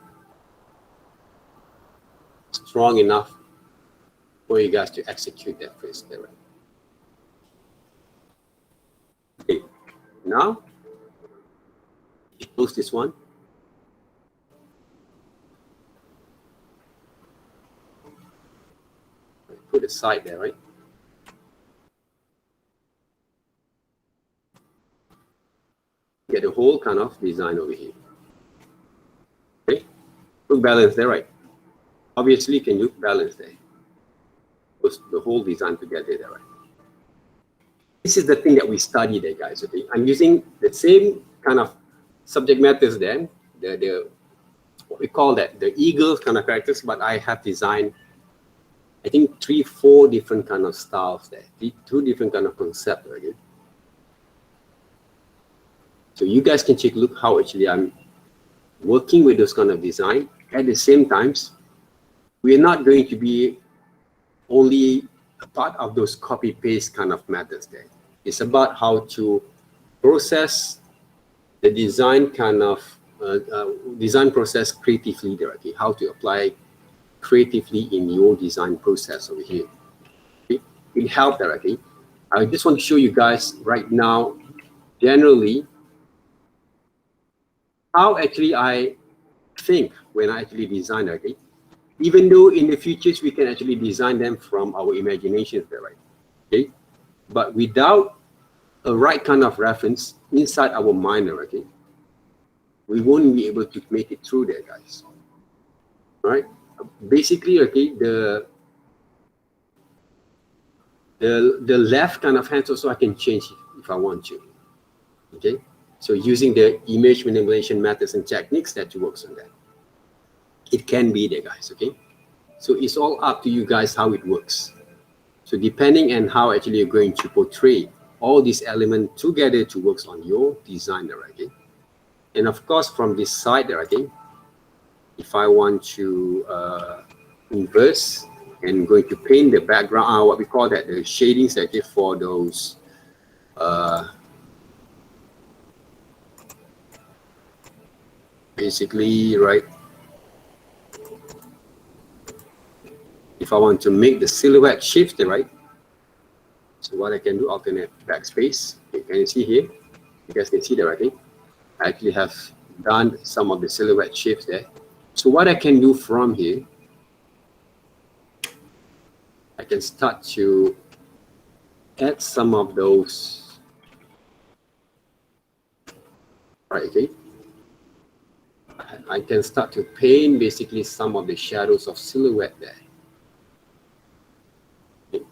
strong enough for you guys to execute that phrase there. Okay, now close this one. Put a side there, right? Get the whole kind of design over here. Okay, look balance there, right? Obviously, you can look balance there. Put the whole design together there, right? This is the thing that we study there, guys. Okay, I'm using the same kind of subject matters then, the what we call that, the eagle kind of characters, but I have designed, I think 3-4 different kind of styles there, 2 different kind of concepts, okay? So you guys can take a look how actually I'm working with those kind of design. At the same times, we're not going to be only a part of those copy-paste kind of methods there. It's about how to process the design kind of design process creatively there, okay? How to apply creatively in your design process over here. Okay? It helps there, okay? I just want to show you guys right now, generally, how actually I think when I actually design, okay? Even though in the futures we can actually design them from our imaginations there, right? Okay? But without a right kind of reference inside our mind, okay? We won't be able to make it through there, guys. All right? Basically, okay, the left kind of hands also I can change if I want to. Okay, so using the image manipulation methods and techniques that works on that, it can be there, guys. Okay, so it's all up to you guys how it works. So depending on how actually you're going to portray all these elements together to work on your design there, okay? And of course from this side there, okay, if I want to inverse and going to paint the background, what we call that, the shadings actually for those basically, right? If I want to make the silhouette shift, right? So what I can do, alternate backspace. Okay, can you see here? You guys can see that, right? I actually have done some of the silhouette shifts there. So what I can do from here, I can start to add some of those, right? Okay. I can start to paint basically some of the shadows of silhouette there. Okay.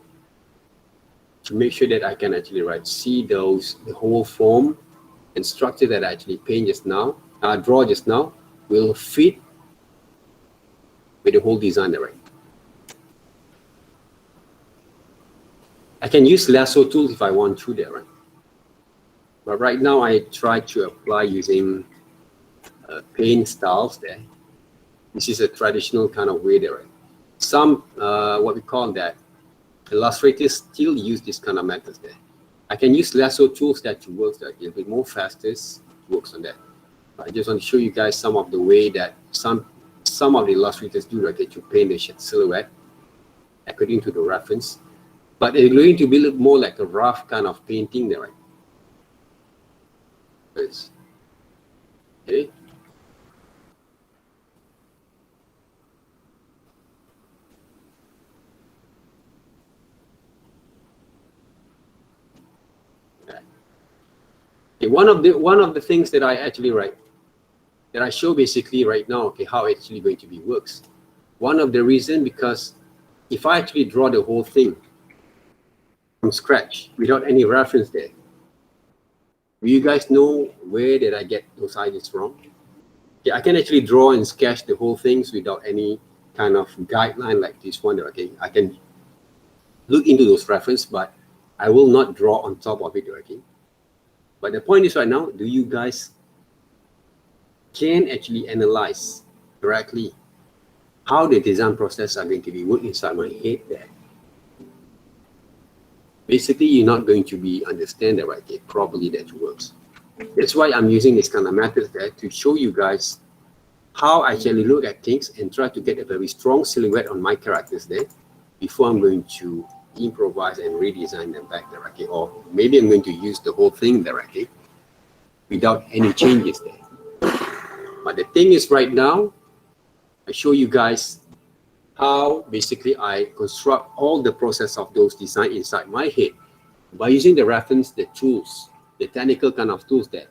To make sure that I can actually see those, the whole form and structure that I actually paint just now, draw just now, will fit with the whole design there, right? I can use lasso tools if I want to there, right? But right now I try to apply using paint styles there. This is a traditional kind of way there, right? Some, what we call that, illustrators still use this kind of methods there. I can use lasso tools that works a little bit more faster, works on that. I just want to show you guys some of the way that some of the illustrators do, right, to paint the silhouette according to the reference. But it's going to be a little more like a rough kind of painting there, right? Okay. Okay, one of the things that I actually that I show basically right now, okay, how it's actually going to be works. One of the reason, because if I actually draw the whole thing from scratch without any reference there, do you guys know where did I get those ideas from? Okay, I can actually draw and sketch the whole things without any kind of guideline like this one. Okay, I can look into those references, but I will not draw on top of it. Okay. But the point is right now, do you guys can actually analyze correctly how the design process are going to be working inside my head there? Basically, you're not going to be understand that right there properly that works. That's why I'm using this kind of methods there to show you guys how I actually look at things and try to get a very strong silhouette on my characters there before I'm going to improvise and redesign them back there, okay? Or maybe I'm going to use the whole thing there, okay, without any changes there. But the thing is, right now, I show you guys how basically I construct all the process of those design inside my head by using the reference, the tools, the technical kind of tools that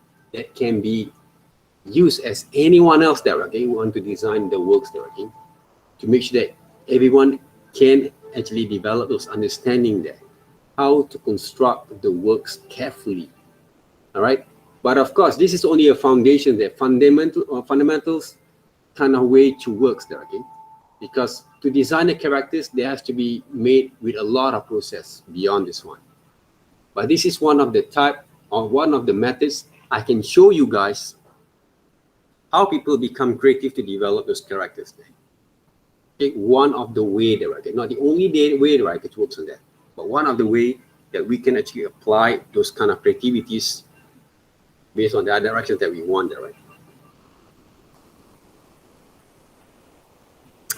can be used as anyone else there, okay, want to design the works there, okay, to make sure that everyone can actually develop those understanding there, how to construct the works carefully. All right, but of course, this is only a foundation there, fundamentals kind of way to works there, okay, because to design the characters, there has to be made with a lot of process beyond this one. But this is one of the type or one of the methods I can show you guys how people become creative to develop those characters there. Okay, one of the way there, okay, not the only way there, it works on that, but one of the way that we can actually apply those kind of creativities based on the directions that we want there, right?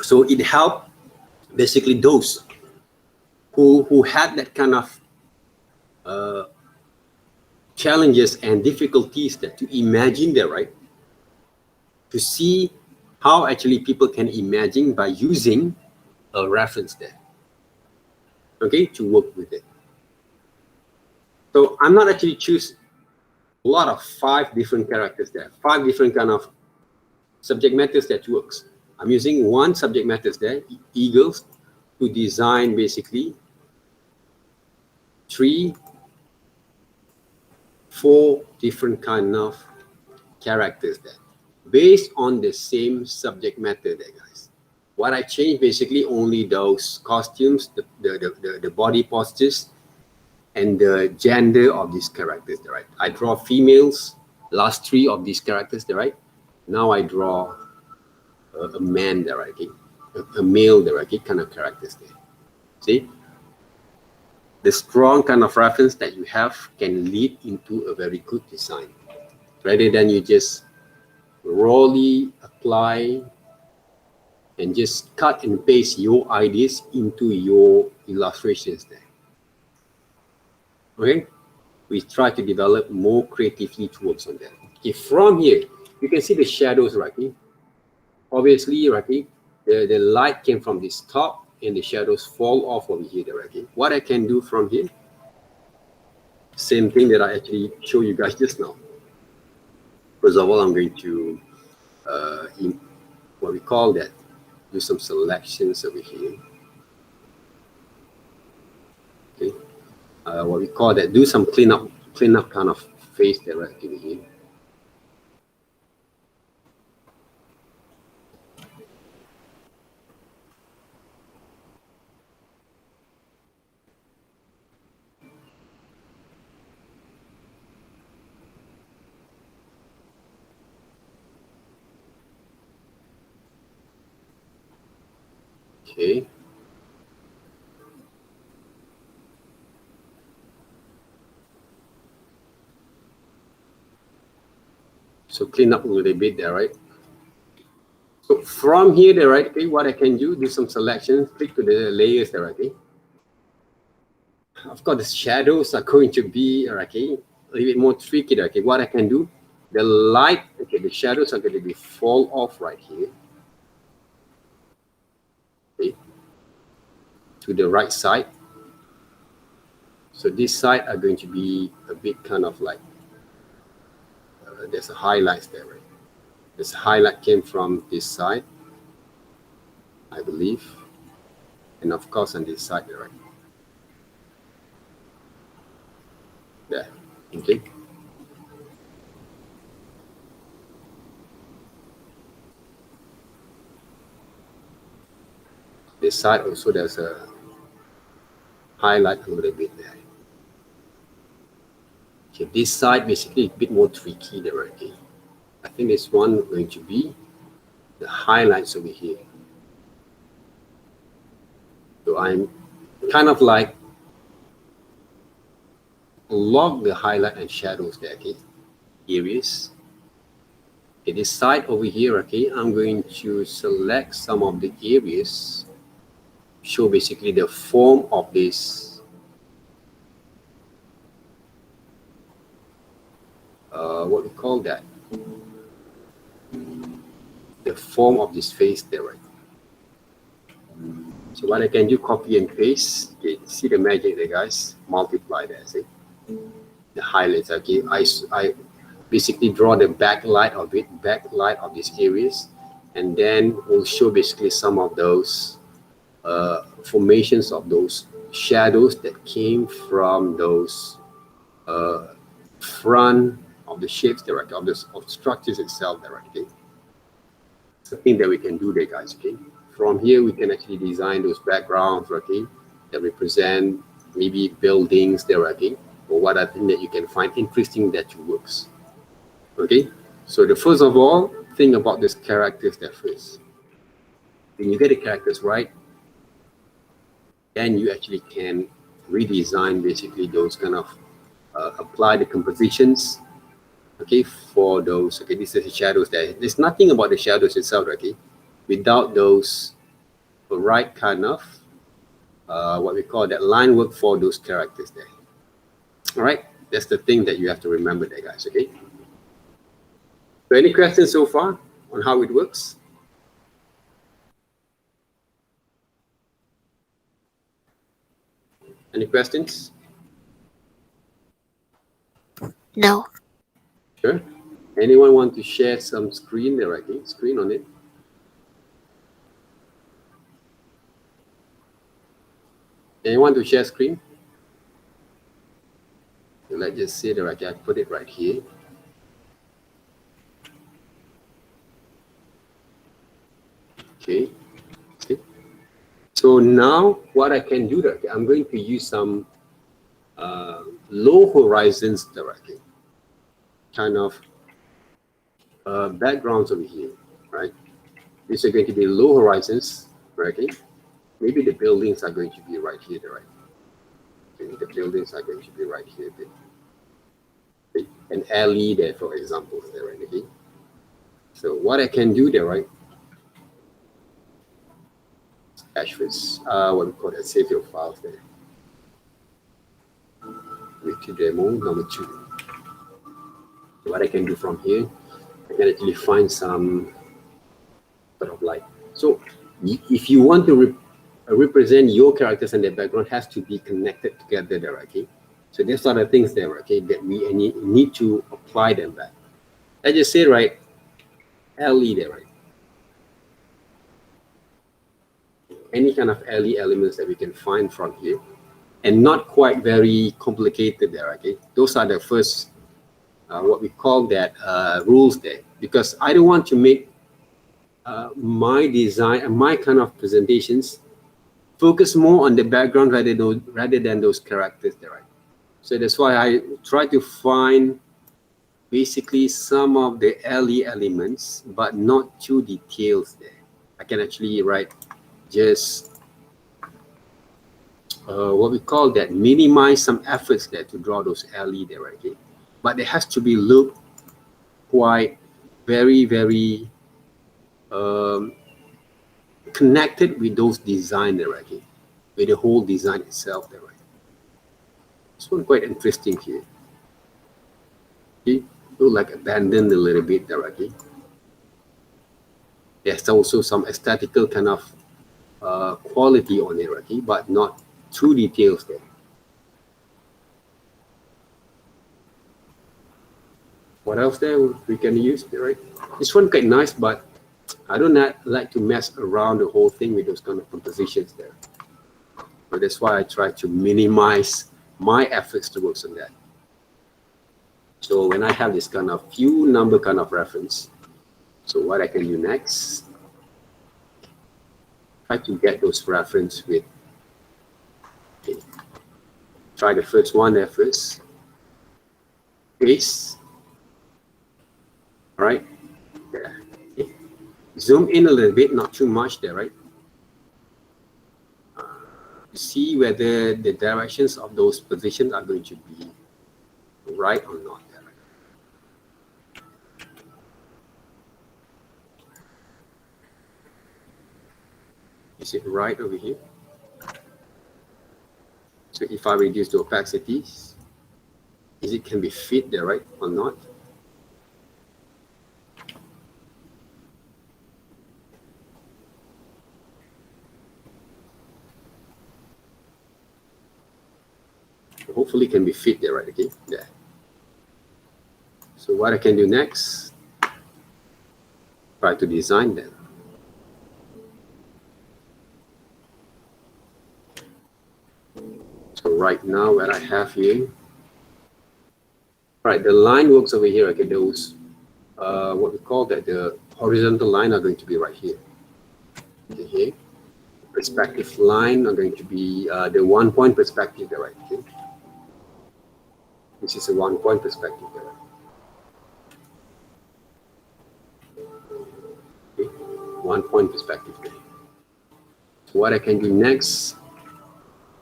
So it helped basically those who had that kind of challenges and difficulties that to imagine there, right? To see how actually people can imagine by using a reference there, okay, to work with it. So I'm not actually choose a lot of 5 different characters there, 5 different kind of subject matters that works. I'm using one subject matters there, eagles, to design basically 3, 4 different kind of characters there, based on the same subject matter there, guys. What I changed basically only those costumes, the body postures, and the gender of these characters there, right? I draw females, last 3 of these characters there, right? Now I draw a man there, right? Okay? A male there, okay? Kind of characters there. See? The strong kind of reference that you have can lead into a very good design, rather than you just rawly apply and just cut and paste your ideas into your illustrations there. Okay, we try to develop more creatively towards on that. Okay, from here you can see the shadows, right? Okay? Obviously, right? Okay? The light came from this top and the shadows fall off over here, right? Okay? What I can do from here, same thing that I actually show you guys just now. First of all, I'm going to what we call that, do some selections over here. Okay, what we call that, do some cleanup kind of face directly here. Okay. So clean up a little bit there, right? So from here, there, right? Okay, what I can do some selections, click to the layers there, okay? Of course, the shadows are going to be, okay, a little bit more tricky there, okay? What I can do, the light, okay, the shadows are going to be fall off right here. Okay, to the right side. So this side are going to be a bit kind of like, there's a highlights there, right? This highlight came from this side, I believe. And of course on this side there, right? There, okay. This side also there's a highlight a little bit there. Okay, this side basically a bit more tricky there, okay. I think this one going to be the highlights over here. So I'm kind of like lock the highlight and shadows there, okay, areas. Okay, this side over here, okay, I'm going to select some of the areas, show basically the form of this what we call that, the form of this face there, right? So what I can do, copy and paste. Okay, see the magic there, guys. Multiply there, see the highlights. Okay, I basically draw the backlight of it, backlight of these areas, and then we'll show basically some of those formations of those shadows that came from those front of the shapes direct of the structures itself direct. Okay, something that we can do there, guys. Okay, from here we can actually design those backgrounds, okay, that represent maybe buildings there, okay, or what I think that you can find interesting that your works. Okay, so the first of all, think about these characters there first. When you get the characters right, then you actually can redesign basically those kind of apply the compositions, okay, for those. Okay, this is the shadows there. There's nothing about the shadows itself, okay, without those right kind of what we call that line work for those characters there. All right, that's the thing that you have to remember there, guys. Okay, so any questions so far on how it works? Any questions? No. Sure. Anyone want to share some screen there, okay? Screen on it. Anyone to share screen? So let's just say that I put it right here. Okay. Okay. So now what I can do that, I'm going to use some low horizons directly, kind of backgrounds over here, right? These are going to be low horizons, right? Okay? Maybe the buildings are going to be right here, right? Maybe the buildings are going to be right here. Okay? An alley there, for example, there, right? Okay? So what I can do there, right? Ashford's, what we call that, save your files there. Wiki demo number 2. So what I can do from here, I can actually find some sort of like, so if you want to represent your characters and their background has to be connected together there, okay? So these are the things there, okay, that we need to apply them back. I just say, right, LE there, right? Any kind of LE elements that we can find from here, and not quite very complicated there, okay? Those are the first, what we call that rules there, because I don't want to make my design and my kind of presentations focus more on the background rather than those characters there, right? So that's why I try to find basically some of the LE elements, but not too details there. I can actually write just what we call that, minimize some efforts there to draw those LE there, right? Okay? But it has to be look quite very connected with those design there, right? Okay? With the whole design itself there, right? This one quite interesting here. Okay? Look like abandoned a little bit there, right? Okay? There's also some aesthetical kind of quality on it, okay? But not too details there. What else there we can use there, right? This one quite nice, but I do not like to mess around the whole thing with those kind of compositions there. So that's why I try to minimize my efforts to work on that. So when I have this kind of few number kind of reference, so what I can do next, try to get those reference with, okay, try the first one there first, paste, all right, there. Okay. Zoom in a little bit, not too much there, right? See whether the directions of those positions are going to be right or not. Is it right over here? So if I reduce the opacity, is it can be fit there, right, or not? Hopefully it can be fit there, right? Okay, there. So what I can do next, try to design them. So right now what I have here, right, the line works over here. Okay, those what we call that, the horizontal line are going to be right here. Okay, perspective line are going to be the 1 point perspective there, right? Okay, this is a 1 point perspective there. Okay, 1 point perspective there. So what I can do next,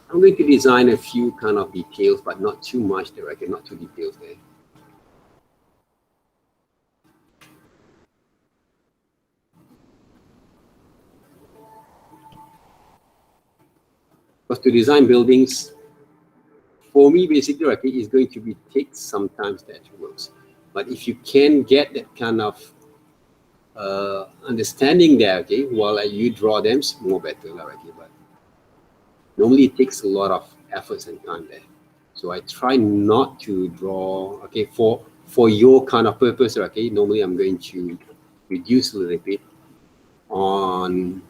I'm going to design a few kind of details, but not too much there, okay, not too details there. Because to design buildings, for me, basically, okay, is going to be take sometimes that works. But if you can get that kind of understanding there, okay, while you draw them, more better, okay. But normally it takes a lot of efforts and time there. So I try not to draw, okay, for your kind of purpose, okay. Normally I'm going to reduce a little bit on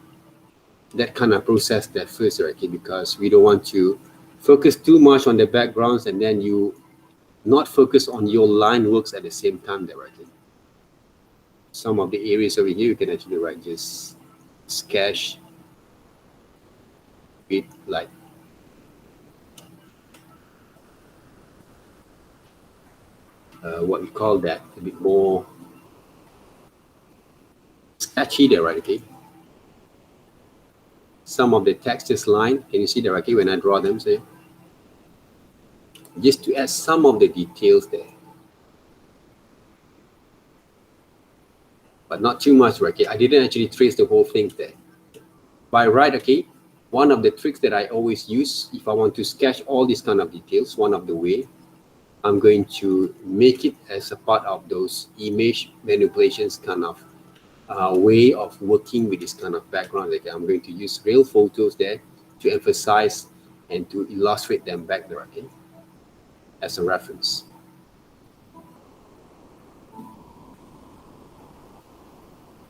that kind of process that first, okay, because we don't want to focus too much on the backgrounds and then you not focus on your line works at the same time there, right? Some of the areas over here you can actually write just sketch it like what we call that, a bit more sketchy there, right? Okay. Some of the textures line, can you see there, okay, when I draw them, say, just to add some of the details there. But not too much, right? Okay, I didn't actually trace the whole thing there. By right, okay, one of the tricks that I always use if I want to sketch all these kind of details, one of the way, I'm going to make it as a part of those image manipulations kind of way of working with this kind of background. Like I'm going to use real photos there to emphasize and to illustrate them back there, okay, as a reference.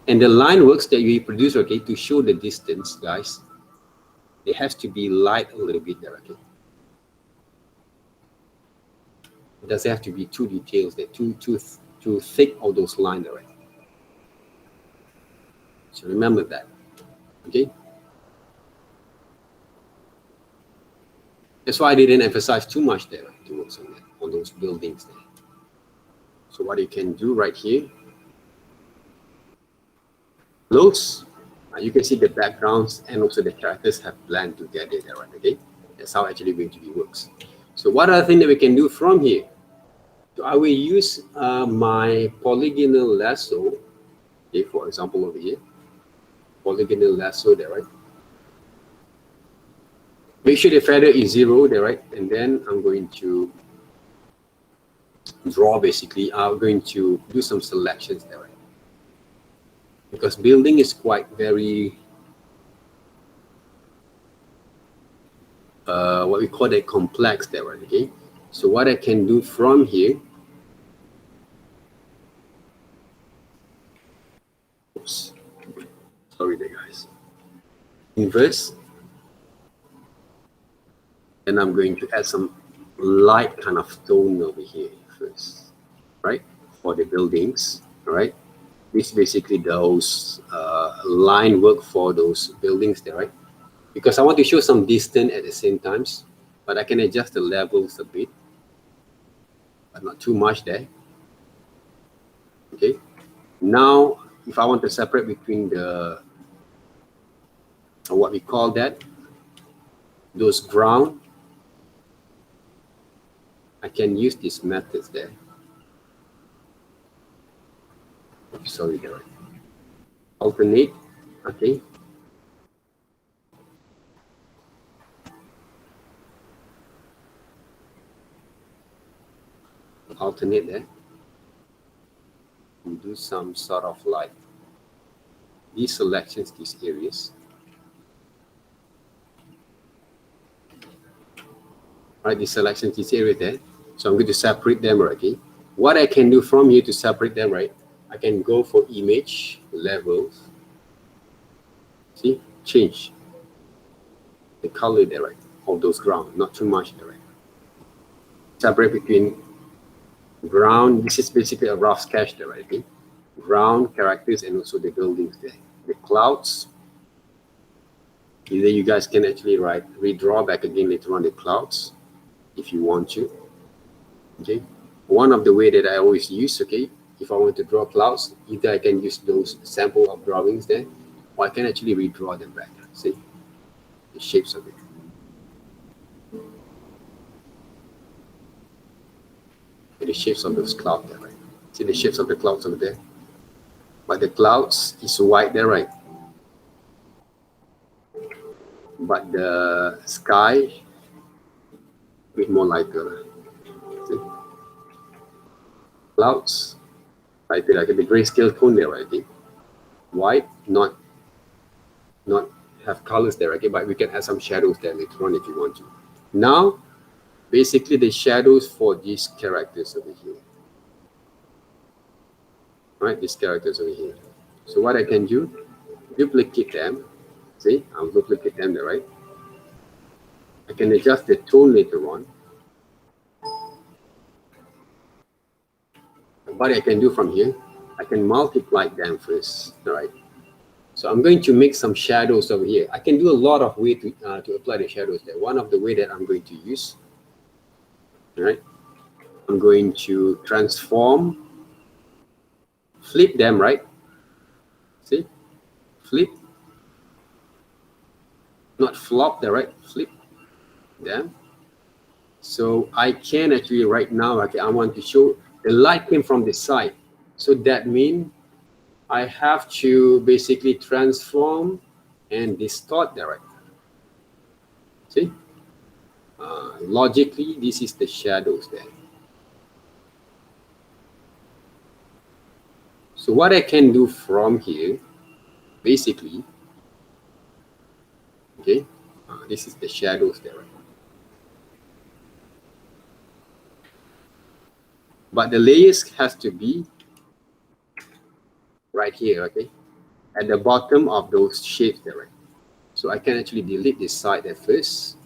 And the line works that we produce, okay, to show the distance, guys, it has to be light a little bit there, okay? It doesn't have to be too detailed, there, too thick, all those lines there, right? So remember that, okay? That's why I didn't emphasize too much there, right, to work on that, on those buildings there. So what you can do right here, close. You can see the backgrounds and also the characters have blended together there, right? Okay, that's how actually going to be works. So what other thing that we can do from here? So I will use my polygonal lasso. Okay, for example, over here, polygonal lasso there, right? Make sure the feather is 0 there, right? And then I'm going to draw. Basically, I'm going to do some selections there, right? Because building is quite very what we call it complex there, right? Okay, so what I can do from here, oops, sorry there, guys, inverse, and I'm going to add some light kind of tone over here first, right, for the buildings. All right, this basically those line work for those buildings there, right? Because I want to show some distance at the same times, but I can adjust the levels a bit, but not too much there. Okay, now if I want to separate between the what we call that, those ground, I can use these methods there. Sorry there. Alternate, okay. Alternate there. And do some sort of like these selections, these areas. Right, these selections, this area there. So I'm going to separate them, okay. What I can do from here to separate them, right? I can go for image levels. See, change the color there, right? Of those ground, not too much there, right? Separate between ground. This is basically a rough sketch there, right? Okay? Ground, characters, and also the buildings there. The clouds. Either you guys can actually redraw back again later on the clouds if you want to. Okay. One of the way that I always use, okay, if I want to draw clouds, either I can use those sample of drawings there, or I can actually redraw them back. See the shapes of it. The shapes of those clouds there, right? See the shapes of the clouds over there. But the clouds is white there, right? But the sky a bit more lighter. See? Clouds, right there, like the grayscale tone there, right? Okay? White, not have colors there, okay? But we can add some shadows there later on if you want to. Now, basically the shadows for these characters over here. Right, these characters over here. So what I can do, duplicate them. See, I'll duplicate them there, right? I can adjust the tone later on. What I can do from here, I can multiply them first, all right? So I'm going to make some shadows over here. I can do a lot of ways to apply the shadows there. One of the way that I'm going to use, all right? I'm going to transform, flip them, right? See, flip, not flop there, right? Flip them. So I can actually right now, okay, I want to show the light came from the side. So that means I have to basically transform and distort there, right? See? Logically, this is the shadows there. So what I can do from here, basically, okay, this is the shadows there, right? But the layers has to be right here, okay? at the bottom of those shapes there, right? So I can actually delete this side there first.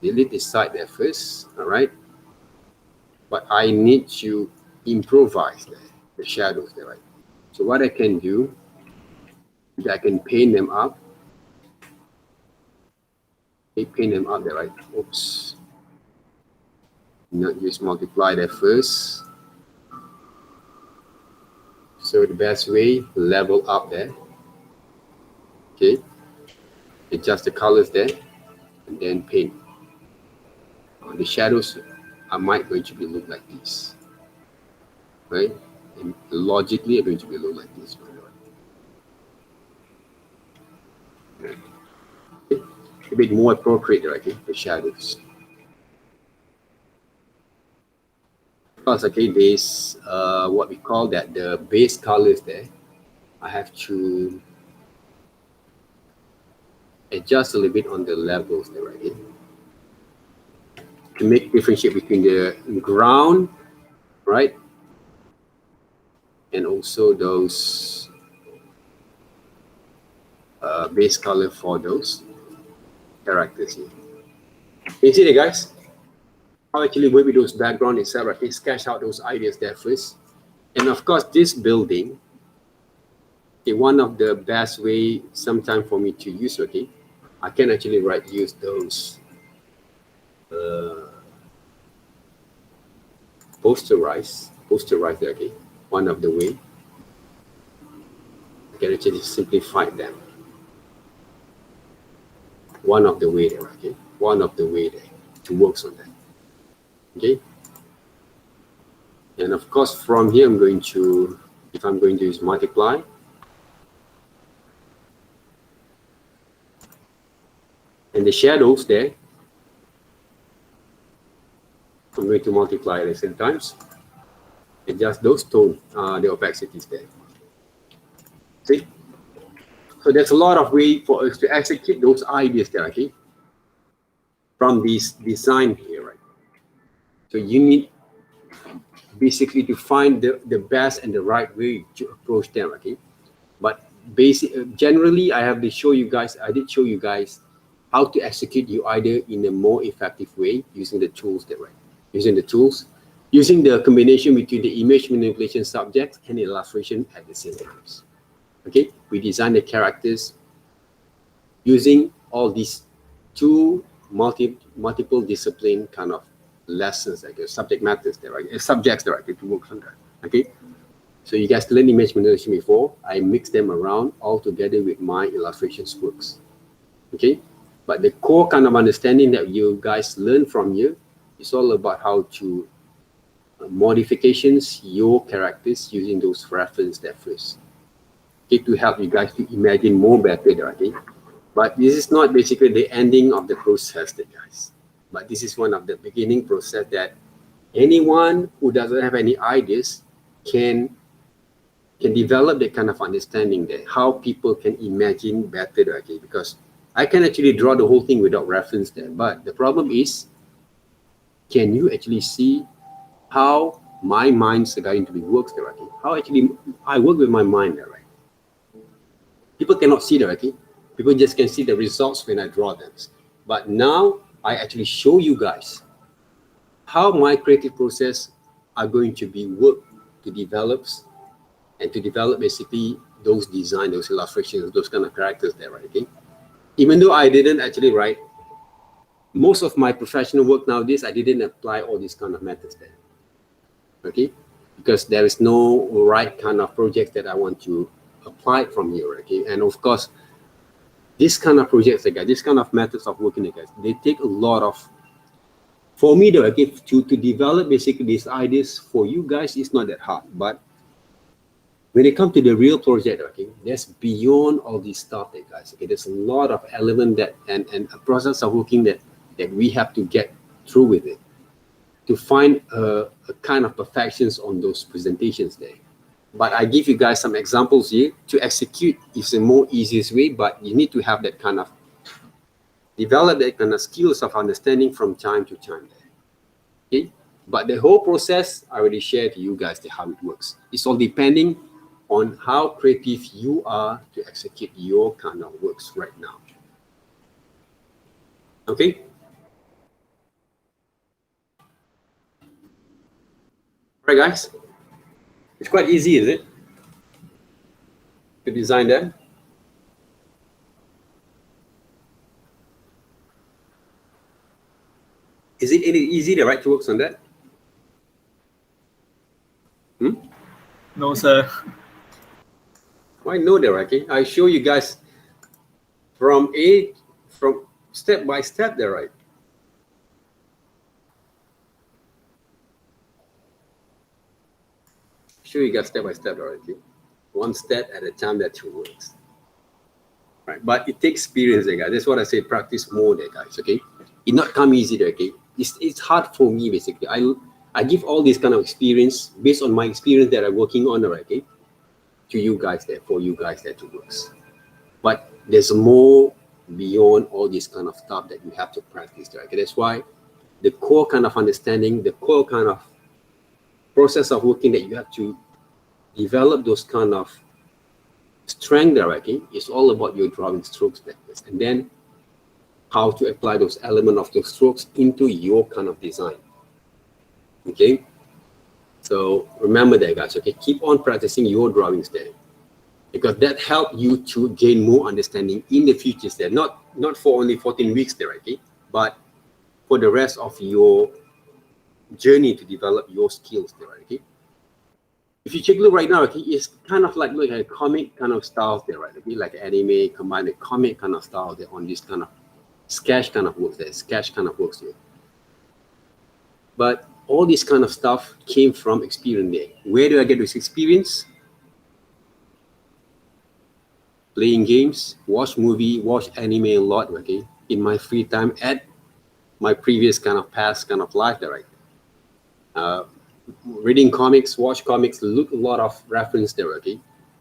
Delete this side there first, all right? But I need to improvise there, the shadows there, right? So what I can do is I can paint them up. Okay, paint them up there, right? Oops. Not use multiply there first. So the best way, level up there. Okay. Adjust the colors there and then paint. The shadows are going to be look like this. Right? And logically are going to be look like this. Right? Okay. A bit more appropriate, right? The shadows. Because okay, there's what we call that the base colors there. I have to adjust a little bit on the levels there, right? To make differentiate between the ground, right? And also those base color for those characters here. You see that, guys? How actually work with those background itself, right? Sketch out those ideas there first. And of course, this building, okay, one of the best way sometime for me to use, okay, I can actually use those posterize there, okay. One of the way I can actually simplify them. One of the way there, okay. One of the way there to work on that. Okay. And of course, from here, I'm going to, if I'm going to use multiply, and the shadows there, I'm going to multiply at the same times. Adjust those tone, the opacities there. See? So there's a lot of way for us to execute those ideas there, okay? From this design here, right? So you need basically to find the best and the right way to approach them, okay? But generally, I did show you guys how to execute your idea in a more effective way using the tools there, right? Using the tools, using the combination between the image manipulation subject and illustration at the same time. Okay, we design the characters using all these two multiple discipline kind of lessons, like subject matters there, right? Subjects there, right? To work on that. Okay, so you guys learned image manipulation before. I mix them around all together with my illustrations works. Okay, but the core kind of understanding that you guys learn from here is all about how to modifications your characters using those reference there first. Okay, to help you guys to imagine more better, okay? But this is not basically the ending of the process, guys. But this is one of the beginning process that anyone who doesn't have any ideas can develop that kind of understanding there, how people can imagine better, okay? Because I can actually draw the whole thing without reference there. But the problem is, can you actually see how my mind's going to be works there, okay? How actually I work with my mind there, right? People cannot see that, okay? People just can see the results when I draw them. But now I actually show you guys how my creative process are going to be worked to develop and to develop basically those design, those illustrations, those kind of characters there, right? Okay. Even though I didn't actually write most of my professional work nowadays, I didn't apply all these kind of methods there. Okay, because there is no right kind of projects that I want to apply from here. Okay, and of course, this kind of projects, guys, this kind of methods of working, guys, they take a lot of. For me, though, okay, to develop basically these ideas for you guys, it's not that hard. But when it comes to the real project, okay, that's beyond all this stuff, guys. Okay, there's a lot of element that and a process of working that we have to get through with it to find a kind of perfections on those presentations there. But I give you guys some examples here to execute is the more easiest way, but you need to have that kind of develop that kind of skills of understanding from time to time there. Okay, but the whole process I already shared to you guys how it works. It's all depending on how creative you are to execute your kind of works right now. Okay? All right, guys. It's quite easy, is it? To design that. Is it any easy to write to works on that? No, sir. I know that, okay? I show you guys from step by step there, right? Show you guys step by step, right? Okay? One step at a time, that works. Right? But it takes experience there, guys. That's what I say, practice more there, guys, okay? It not come easy there, okay? It's hard for me, basically. I give all this kind of experience based on my experience that I'm working on, right, okay? To you guys there, for you guys there to works. But there's more beyond all this kind of stuff that you have to practice there, okay? That's why the core kind of understanding, the core kind of process of working that you have to develop those kind of strength there, okay? It's all about your drawing strokes there. And then how to apply those elements of those strokes into your kind of design. Okay? So remember that, guys, okay? Keep on practicing your drawings there, because that helps you to gain more understanding in the futures there. Not for only 14 weeks there, okay? But for the rest of your journey to develop your skills there, okay? If you take a look right now, okay, it's kind of like a comic kind of styles there, right? Okay? Like anime combined with comic kind of style there on this kind of sketch kind of works there, sketch kind of works here. But all this kind of stuff came from experience there. Where do I get this experience? Playing games, watch movie, watch anime a lot, okay? In my free time at my previous kind of past kind of life there, right? Reading comics, watch comics, look a lot of reference there, okay?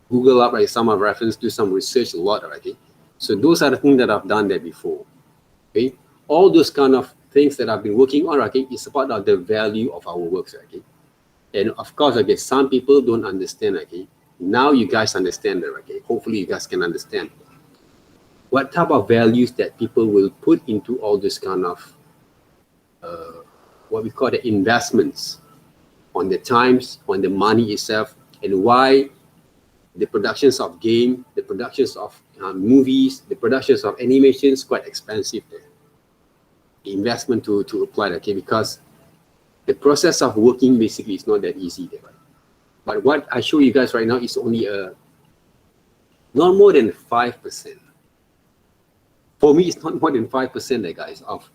Google up like some of reference, do some research a lot, okay? So those are the things that I've done there before, okay? All those kind of things that I've been working on, okay, is about the value of our works, okay? And of course, okay, some people don't understand, okay? Now you guys understand that, okay? Hopefully you guys can understand what type of values that people will put into all this kind of what we call the investments on the times, on the money itself, and why the productions of game, the productions of movies, the productions of animations quite expensive there. The investment to apply, okay, because the process of working basically is not that easy there, right? But what I show you guys right now is only not more than 5%. For me, it's not more than 5% there, guys, of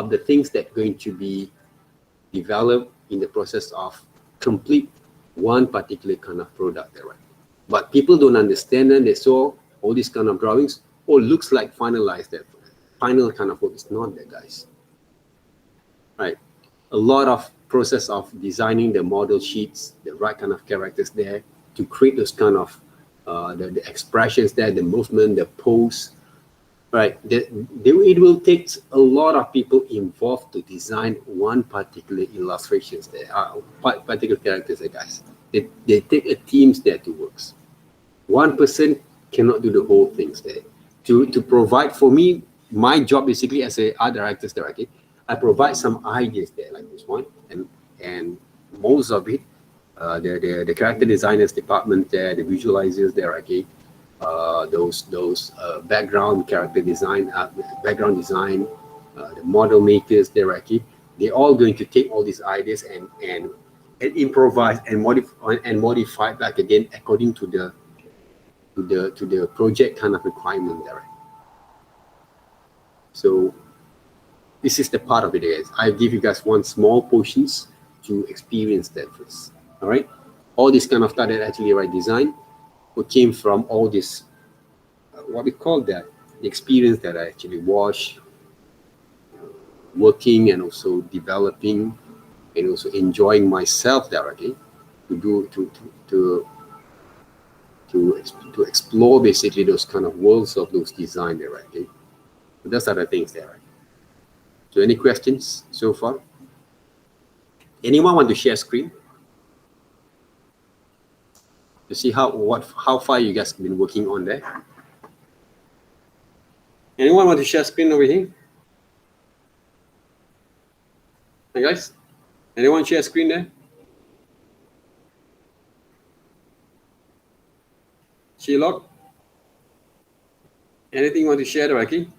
the things that are going to be developed in the process of complete one particular kind of product there, right? But people don't understand, and they saw all these kind of drawings, looks like finalized there. Final kind of work is not there, guys. Right? A lot of process of designing the model sheets, the right kind of characters there to create those kind of the expressions there, the movement, the pose. Right? It will take a lot of people involved to design one particular illustrations there, particular characters there, guys. They take a teams there to works. One person cannot do the whole things there. To provide for me, my job basically as a art director there, okay, I provide some ideas there like this one, and most of it, the character designers department there, the visualizers there, okay, those background character design, background design, the model makers there, okay, they're all going to take all these ideas and improvise and modify back again according to the project kind of requirement there. So this is the part of it, guys. I give you guys one small portions to experience that first. All right, all this kind of stuff that actually right design, what came from all this, what we call that, the experience that I actually watch, working and also developing, and also enjoying myself there, okay, to explore basically those kind of worlds of those design there, right? Okay, so those are the things there, right? So any questions so far? Anyone want to share screen? to see how far you guys have been working on there. Anyone want to share screen over here? Hey guys, anyone share screen there? Sheila? Anything you want to share, Raki?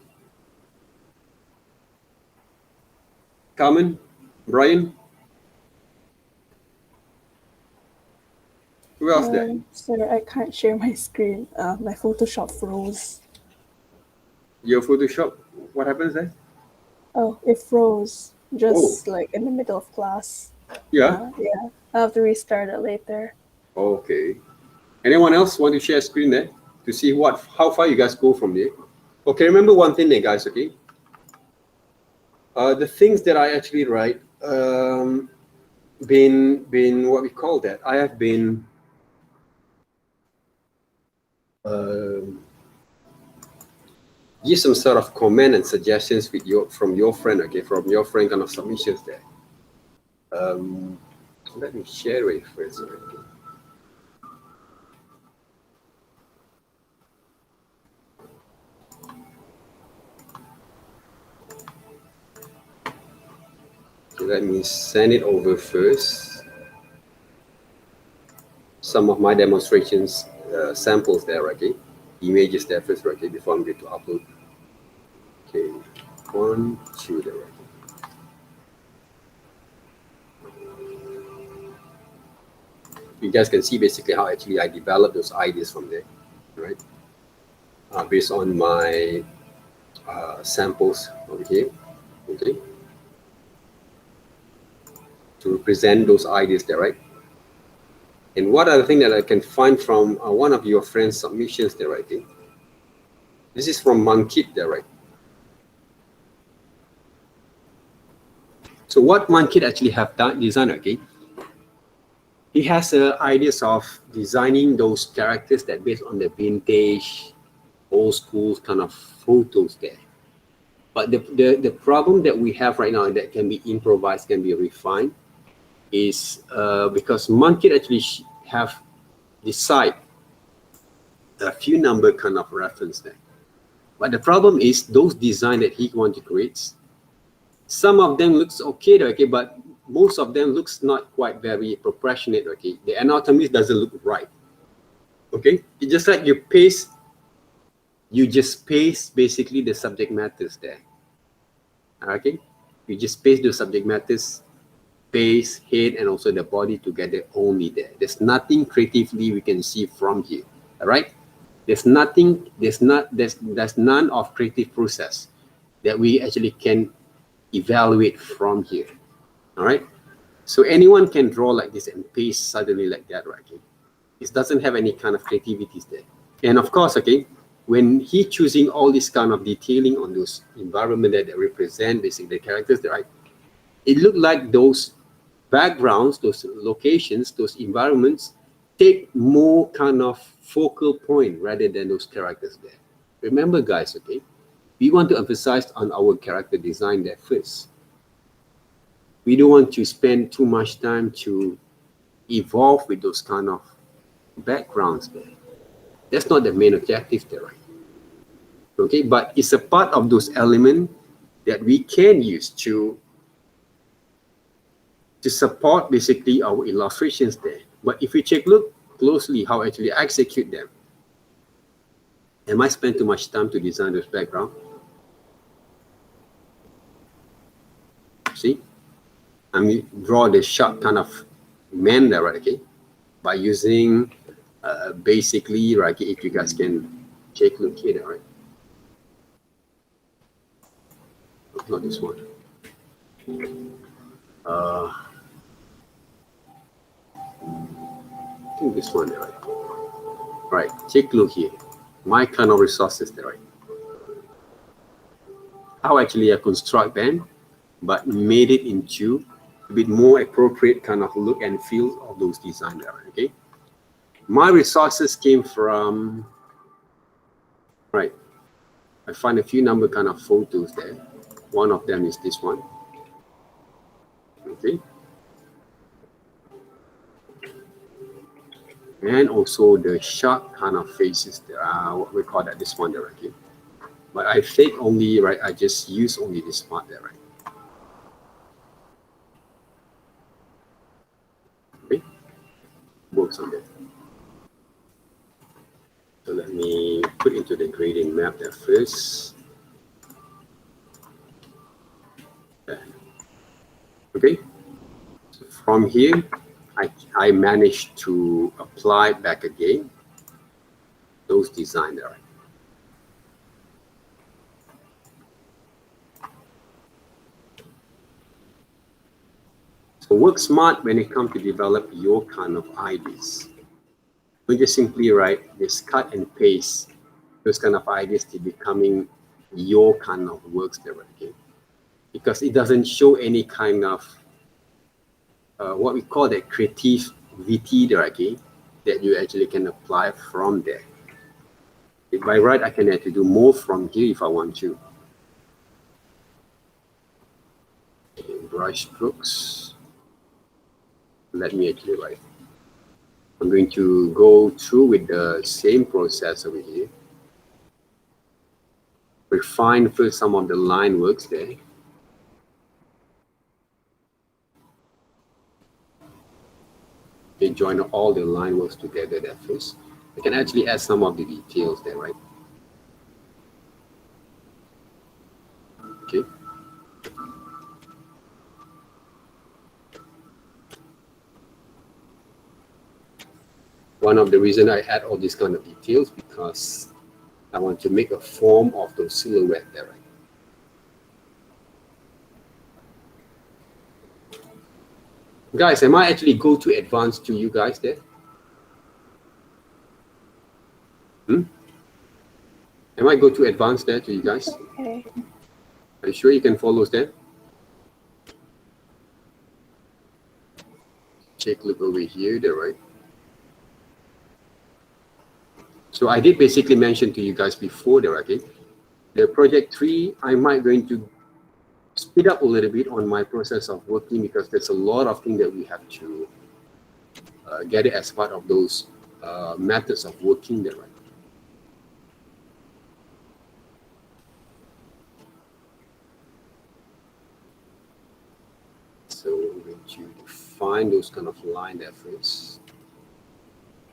Carmen? Brian? Who else there? Sir, I can't share my screen. My Photoshop froze. Your Photoshop, what happens there? Oh, it froze just like in the middle of class. Yeah? Yeah, I'll have to restart it later. Okay. Anyone else want to share screen there to see how far you guys go from there? Okay, remember one thing there, guys, okay? The things that I actually write, been what we call that. I have been give some sort of comment and suggestions from your friend, okay, from your friend kind of submissions there. Let me share it first. Okay. Let me send it over first. Some of my demonstrations, samples there, okay? Images there first, okay, before I'm going to upload. Okay, 1, 2 there, okay. You guys can see basically how actually I developed those ideas from there, right? Based on my samples over here, okay? To present those ideas there, right? And what other thing that I can find from one of your friends' submissions there, right? Okay? This is from Mankit there, right? So what Mankit actually have done, designed, okay? He has ideas of designing those characters that based on the vintage, old school kind of photos there. But the problem that we have right now that can be improvised, can be refined, is because Mankit actually have decide a few number kind of reference there. But the problem is those design that he want to create, some of them looks okay, but most of them looks not quite very proportionate, okay. The anatomy doesn't look right, okay. It's just like you just paste basically the subject matters there, okay. You just paste the subject matters, face, head, and also the body together only there. There's nothing creatively we can see from here, all right. There's none of creative process that we actually can evaluate from here, all right. So anyone can draw like this and paste suddenly like that, right? Okay? It doesn't have any kind of creativity there. And of course, okay, when he choosing all this kind of detailing on those environment that represent basically the characters, right? It looked like those backgrounds, those locations, those environments take more kind of focal point rather than those characters there. Remember, guys, okay, we want to emphasize on our character design there first. We don't want to spend too much time to evolve with those kind of backgrounds there. That's not the main objective there, right? Okay, but it's a part of those elements that we can use to support basically our illustrations there. But if we look closely how actually I execute them, am I spend too much time to design those background? See, I mean, draw the sharp kind of man there, right? Okay, by using basically, right? Okay, if you guys can take a look here, right? Not this one. I think this one, right? Right, take a look here. My kind of resources there, right? How actually I construct them, but made it into a bit more appropriate kind of look and feel of those design there, okay? My resources came from, right, I find a few number kind of photos there. One of them is this one, okay? and also the shark kind of faces there. What we call that, this one there, okay. But I fake only, right? I just use only this part there, right? Okay, works on that. So let me put into the gradient map there first. Okay, so from here, I managed to apply back again those design there. So work smart when it comes to develop your kind of ideas. Don't just simply write, just cut and paste those kind of ideas to becoming your kind of works there, okay? Because it doesn't show any kind of what we call the creativity there, okay, that you actually can apply from there. If by right, I can actually do more from here if I want to. Okay, brush strokes. Let me actually write. I'm going to go through with the same process over here. Refine first some of the line works there. Okay, join all the line works together there first. I can actually add some of the details there, right? Okay. One of the reasons I add all these kind of details because I want to make a form of those silhouette there, right? Guys, am I actually go to advanced to you guys there? Am I go to advanced there to you guys? Okay. Are you sure you can follow there? Check, look over here there, right? So I did basically mention to you guys before there, okay? The project 3, I might going to speed up a little bit on my process of working because there's a lot of things that we have to get it as part of those methods of working there, right? So I'm going to define those kind of line there first.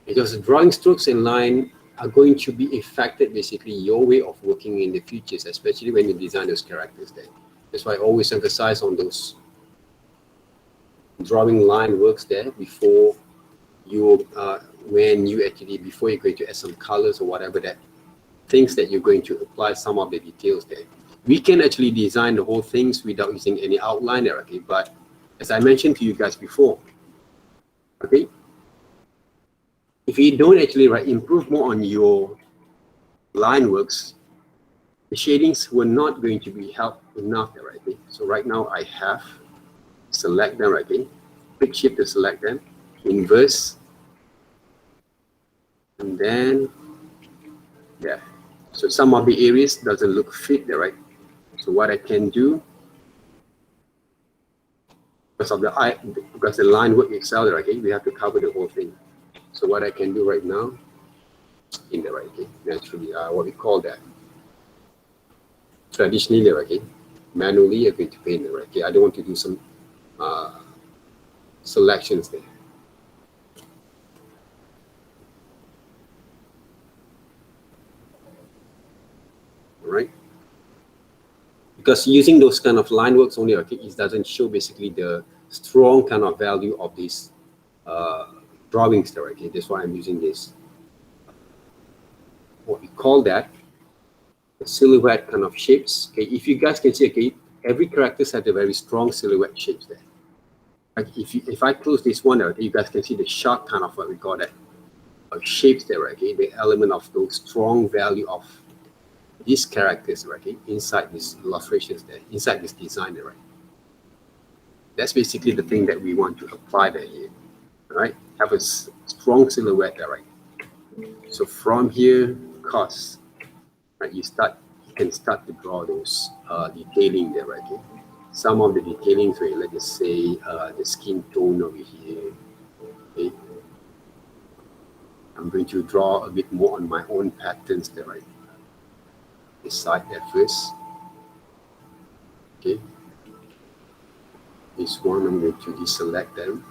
Because drawing strokes and line are going to be affected basically your way of working in the futures, especially when you design those characters there. That's why I always emphasize on those drawing line works there before you before you're going to add some colors or whatever that things that you're going to apply some of the details there. We can actually design the whole things without using any outline there, okay? But as I mentioned to you guys before, okay, if you don't actually improve more on your line works, the shadings were not going to be helped enough there, right? So right now I have select them, right? Quick shift to select them, inverse, and then yeah. So some of the areas doesn't look fit there, right? So what I can do, because the line work itself, okay, we have to cover the whole thing. So what I can do right now, in the right, okay, naturally, what we call that, traditionally, okay, manually, I'm going to paint the right. Okay, I don't want to do some selections there. All right. Because using those kind of line works only, okay, it doesn't show basically the strong kind of value of these drawings there, okay? That's why I'm using this. What we call that, the silhouette kind of shapes. Okay, if you guys can see, okay, every characters have a very strong silhouette shapes there. Like if I close this one out, you guys can see the sharp kind of what we call that shapes there, okay? The element of those strong value of these characters, right? Inside these illustrations there, inside this design there, right? That's basically the thing that we want to apply there here. All right, have a strong silhouette there, right? So from here, cos, right? You can start to draw those detailing there, right? Okay? Some of the detailing, so let's just say the skin tone over here. Okay. I'm going to draw a bit more on my own patterns there, right? Decide that first. Okay. This one, I'm going to deselect them.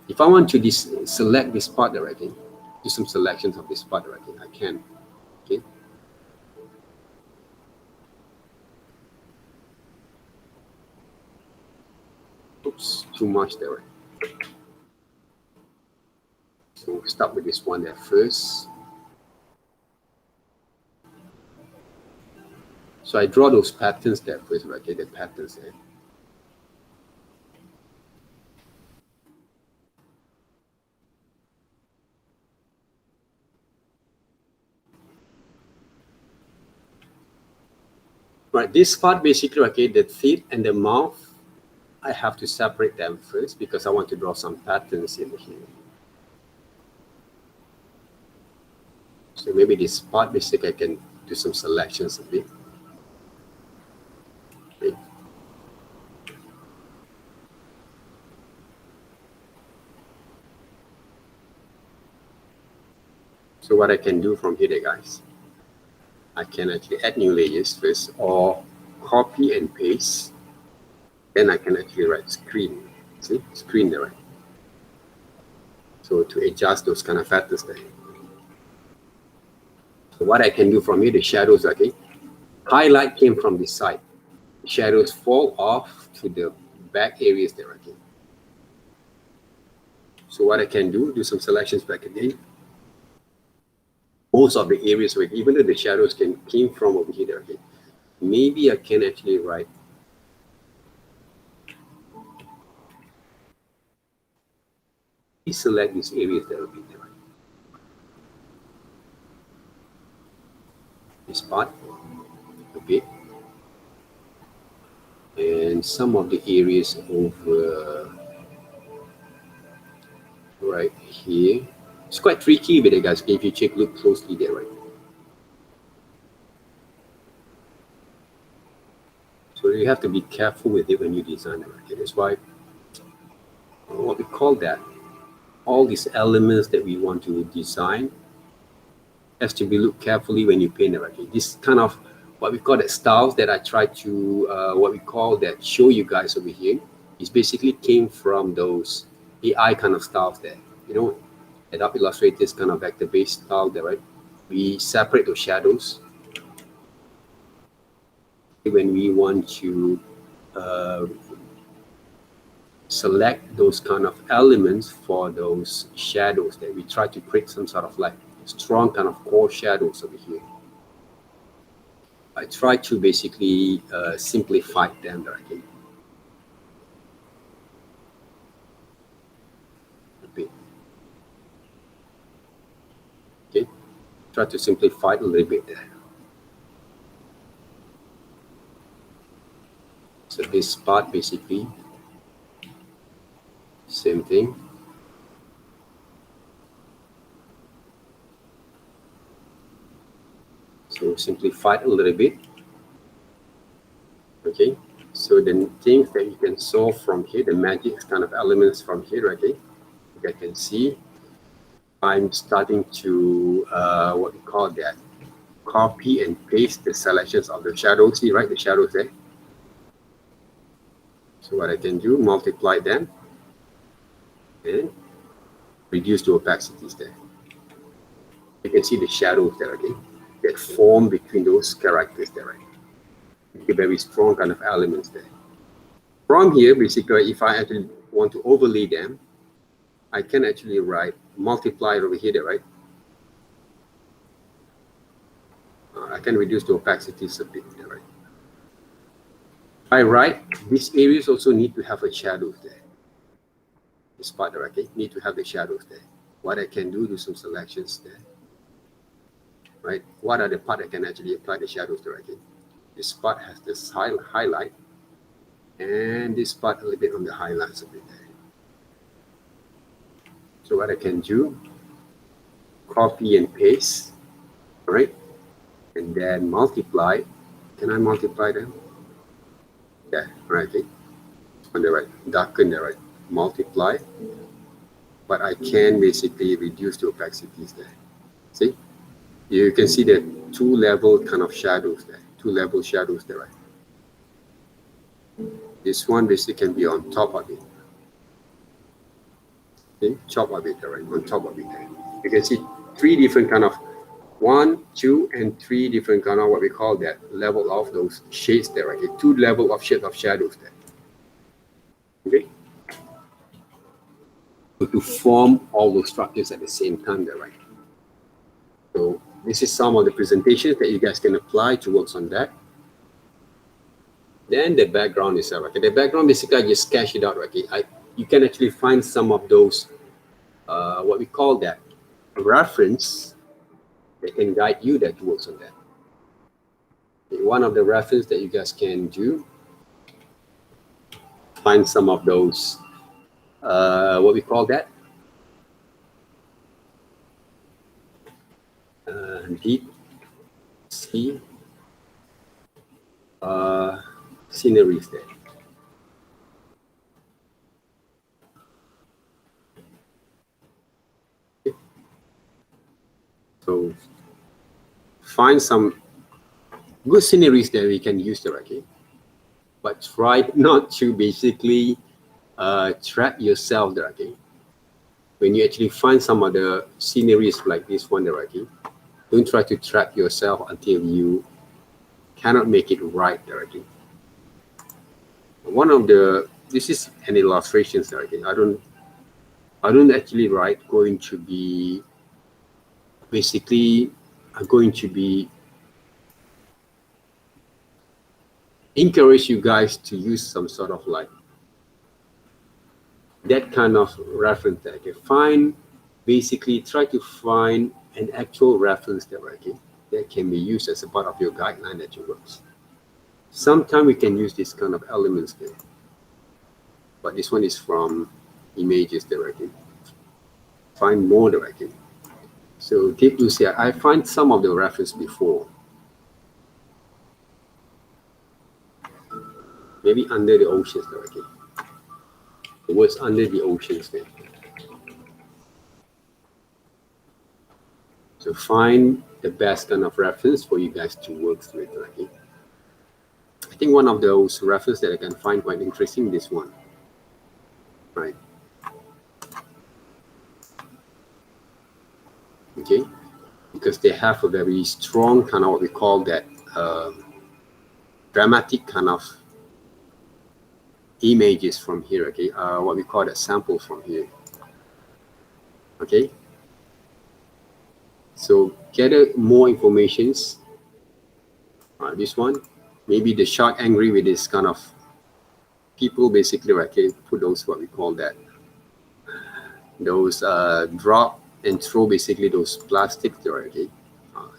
If I want to select this part there, right? Do some selections of this part there, right? I can. Okay. Oops, too much there, right? So we'll start with this one there first. So I draw those patterns there first, right? Okay, the patterns there. Right, this part basically, okay, the teeth and the mouth, I have to separate them first because I want to draw some patterns in here. So maybe this part, basically, I can do some selections a bit. Okay. So what I can do from here, guys, I can actually add new layers first, or copy and paste. Then I can actually write screen. See, screen there, right? So to adjust those kind of factors there. So what I can do from here, the shadows, okay, highlight came from this side. The shadows fall off to the back areas there, okay. So what I can do some selections back again. Most of the areas, where even though the shadows came from over here, okay, maybe I can actually write select these areas that will be there. This part, okay, and some of the areas over right here. It's quite tricky with it, guys. If you look closely there, right? So you have to be careful with it when you design it. Okay? That's why what we call that, all these elements that we want to design has to be looked carefully when you paint it. Okay? This kind of what we call the styles that I try to what we call that show you guys over here is basically came from those AI kind of styles there. You know, Adobe Illustrator is kind of vector-based style there, right? We separate those shadows when we want to select those kind of elements for those shadows that we try to create some sort of like strong kind of core shadows over here. I try to basically simplify them directly. Okay, try to simplify it a little bit there. So this part basically, same thing. So simplify it a little bit. Okay, so the things that you can solve from here, the magic kind of elements from here, okay, you can see I'm starting to what we call that, copy and paste the selections of the shadows. See, right, the shadows there. So what I can do, multiply them and reduce the opacities there. You can see the shadows there, okay, that form between those characters there, right? Very strong kind of elements there. From here, basically, if I actually want to overlay them, I can actually write multiply over here, there, right? I can reduce the opacities a bit there, right? I write these areas also need to have a shadow there. This part there, okay, need to have the shadows there. What I can do some selections there, right? What are the part I can actually apply the shadows there, okay? This part has this highlight, and this part a little bit on the highlights a bit there. So what I can do, copy and paste, right? And then multiply. Can I multiply them? Yeah, right. Okay. On the right, darken the right. Multiply. but I can basically reduce the opacities there. See, you can see the two-level kind of shadows there, two-level shadows there, right? This one basically can be on top of it. Okay, top of it, right? On top of it there. You can see three different kind of 1, 2, and 3 different kind of what we call that level of those shades there, okay? 2 level of shades of shadows there. Okay. So to form all those structures at the same time there, right? So this is some of the presentations that you guys can apply to work on that. Then the background itself, okay? The background basically I just sketch it out, okay? You can actually find some of those what we call that reference that can guide you that to work on that. Okay, one of the reference that you guys can do, find some of those what we call that deep sea sceneries there. Okay. So find some good sceneries that we can use there, okay? But try not to basically trap yourself there, okay? When you actually find some of the sceneries like this one there, okay? Don't try to trap yourself until you cannot make it right there, okay? One of the, this is an illustration there, okay? I don't actually write going to be basically going to be encourage you guys to use some sort of like that kind of reference there, okay? Basically try to find an actual reference there, okay? That can be used as a part of your guideline that you work. Sometimes we can use this kind of elements there, but this one is from images directly. Find more directly. So deep blue sea, I find some of the reference before. Maybe under the oceans directly. The words under the oceans there. So find the best kind of reference for you guys to work with directly. I think one of those references that I can find quite interesting, this one, right? Okay, because they have a very strong kind of what we call that dramatic kind of images from here, okay? What we call that sample from here, okay? So gather more informations. This one, maybe the shark angry with this kind of people, basically, okay? Put those what we call that, those drop and throw basically those plastics there, okay?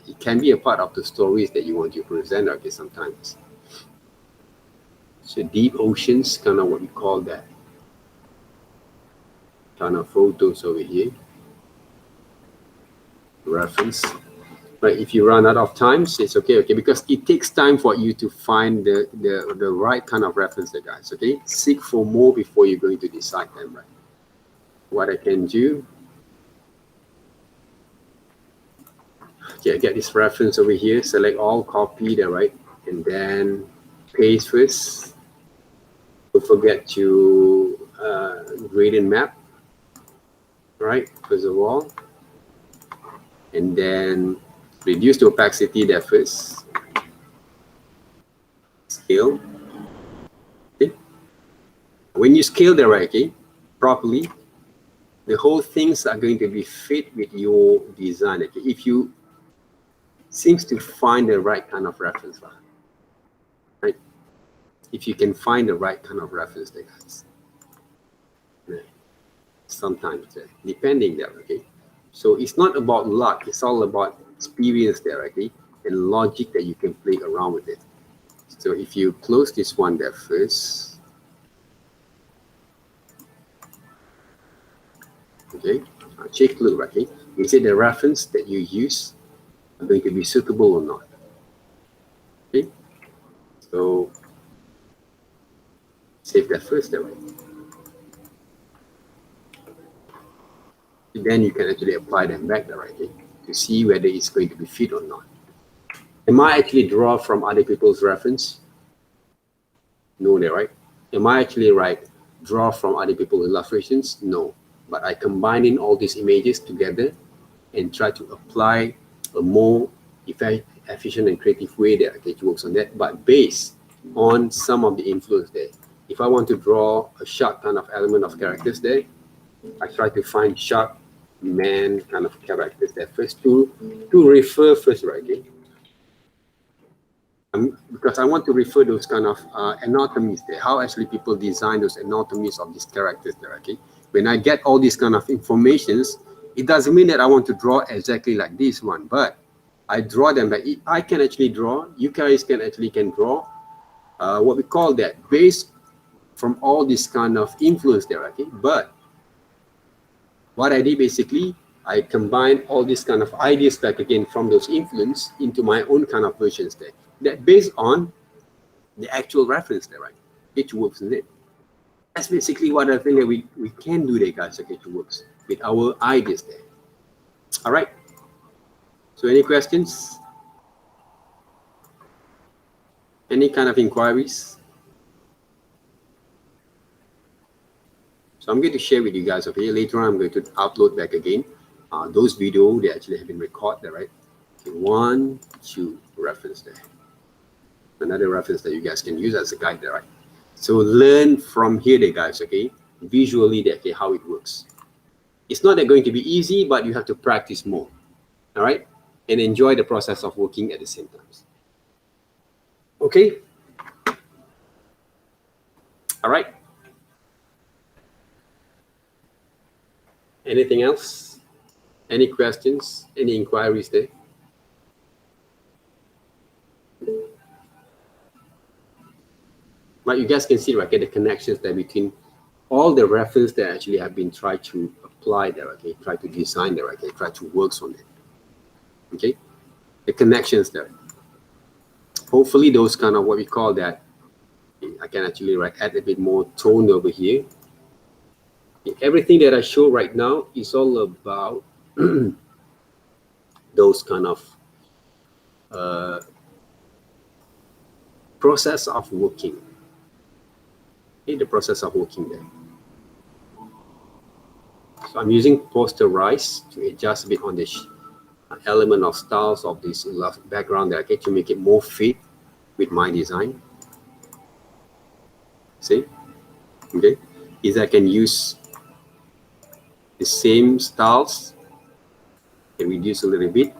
It can be a part of the stories that you want to present, okay, sometimes. So deep oceans, kind of what we call that kind of photos over here. Reference. But if you run out of time, it's okay, because it takes time for you to find the right kind of reference there, guys, okay? Seek for more before you're going to decide them, right? What I can do, okay, I get this reference over here, select all, copy there, right? And then paste first. Don't forget to gradient map, right? First of all, and then reduce the opacity there first. Scale. Okay. When you scale the right, okay, properly, the whole things are going to be fit with your design. Okay, if you seems to find the right kind of reference, right? If you can find the right kind of reference there, guys. Yeah. Sometimes, depending there, okay. So it's not about luck, it's all about experience there, okay, and logic that you can play around with it. So if you close this one there first, okay, check look, okay, is it the reference that you use are going to be suitable or not? Okay, so save that first, that way. Then you can actually apply them back directly to see whether it's going to be fit or not. Am I actually draw from other people's reference? No, right? Am I actually draw from other people's illustrations? No. But I combining all these images together and try to apply a more efficient and creative way that Sketch works on that, but based on some of the influence there. If I want to draw a shark kind of element of characters there, I try to find shark man kind of characters there first to refer first, right? Okay? Because I want to refer those kind of anatomies there, how actually people design those anatomies of these characters there, okay? When I get all these kind of informations, it doesn't mean that I want to draw exactly like this one, but I draw them like I can actually draw, you guys can draw what we call that based from all this kind of influence there, okay? But what I did basically, I combine all these kind of ideas back again from those influence into my own kind of versions there. That based on the actual reference there, right? It works in it. That's basically what I think that we can do there, guys, okay, it works with our ideas there. All right. So any questions? Any kind of inquiries? So I'm going to share with you guys, okay, later on I'm going to upload back again those videos, they actually have been recorded, right? Okay, 1, 2 reference there. Another reference that you guys can use as a guide there, right? So learn from here there, guys, okay? Visually there, okay, how it works. It's not going to be easy, but you have to practice more, all right? And enjoy the process of working at the same time. Okay? All right. Anything else? Any questions? Any inquiries there? But you guys can see, right, okay, the connections there between all the reference that actually have been tried to apply there, okay, try to design there, okay, try to work on it. Okay, the connections there. Hopefully those kind of what we call that, I can actually add a bit more tone over here. Everything that I show right now is all about those kind of process of working. Okay, the process of working there. So I'm using posterize to adjust a bit on the element of styles of this background there, okay, to make it more fit with my design. See? Okay, is I can use the same styles and reduce a little bit,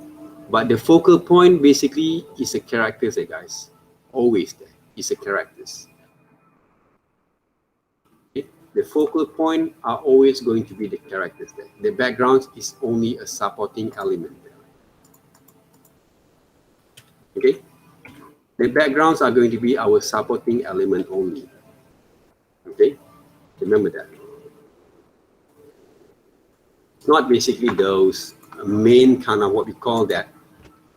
but the focal point basically is a characters there, guys. Always there is a characters. Okay? The focal point are always going to be the characters there. The background is only a supporting element there. Okay, the backgrounds are going to be our supporting element only. Okay, remember that. It's not basically those main kind of what we call that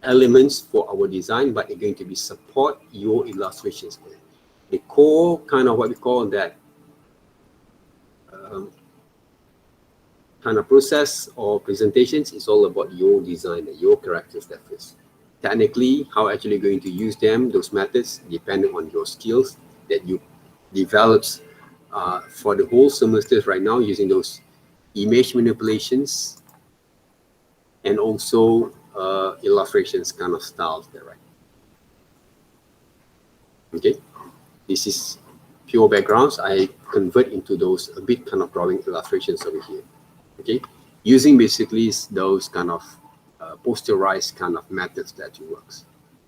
elements for our design, but they're going to be support your illustrations. The core kind of what we call that kind of process or presentations is all about your design, your characters that first. Technically, how actually going to use them, those methods, depending on your skills that you developed for the whole semesters right now, using those image manipulations and also illustrations kind of styles there, right? Okay, this is pure backgrounds. I convert into those a bit kind of drawing illustrations over here. Okay, using basically those kind of posterized kind of methods that it works.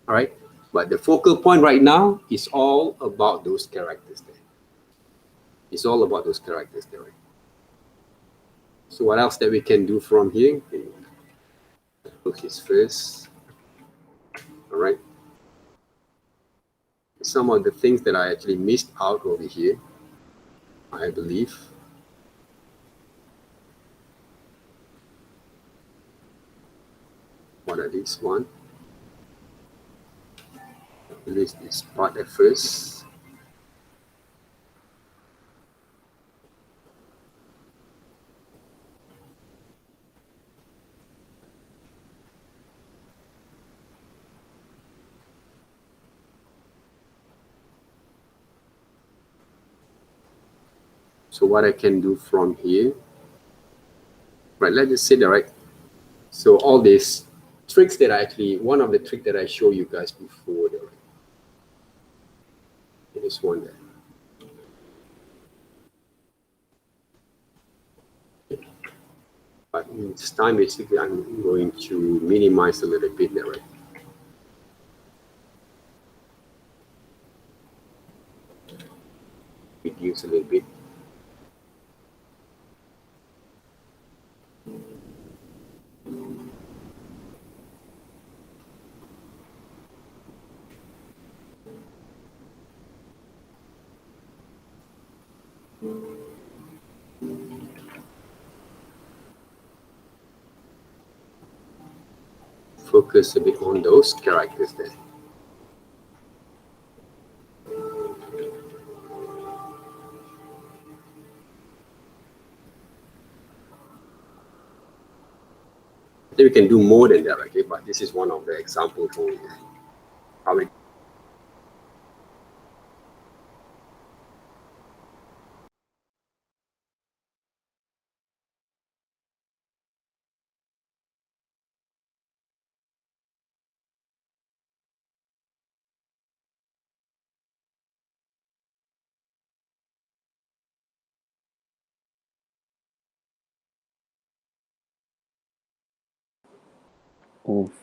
All right, but the focal point right now is all about those characters there. It's all about those characters there. Right? So what else that we can do from here? Okay. Look his first. All right. Some of the things that I actually missed out over here, I believe. What are these one? List this part at first. So what I can do from here, right, let's just say that, right? So all these tricks that I actually, one of the tricks that I show you guys before, there, right? This one there. But this time, basically, I'm going to minimize a little bit there, right? Reduce a little bit. Focus a bit on those characters there. I think we can do more than that, okay? But this is one of the examples for how it. Oof.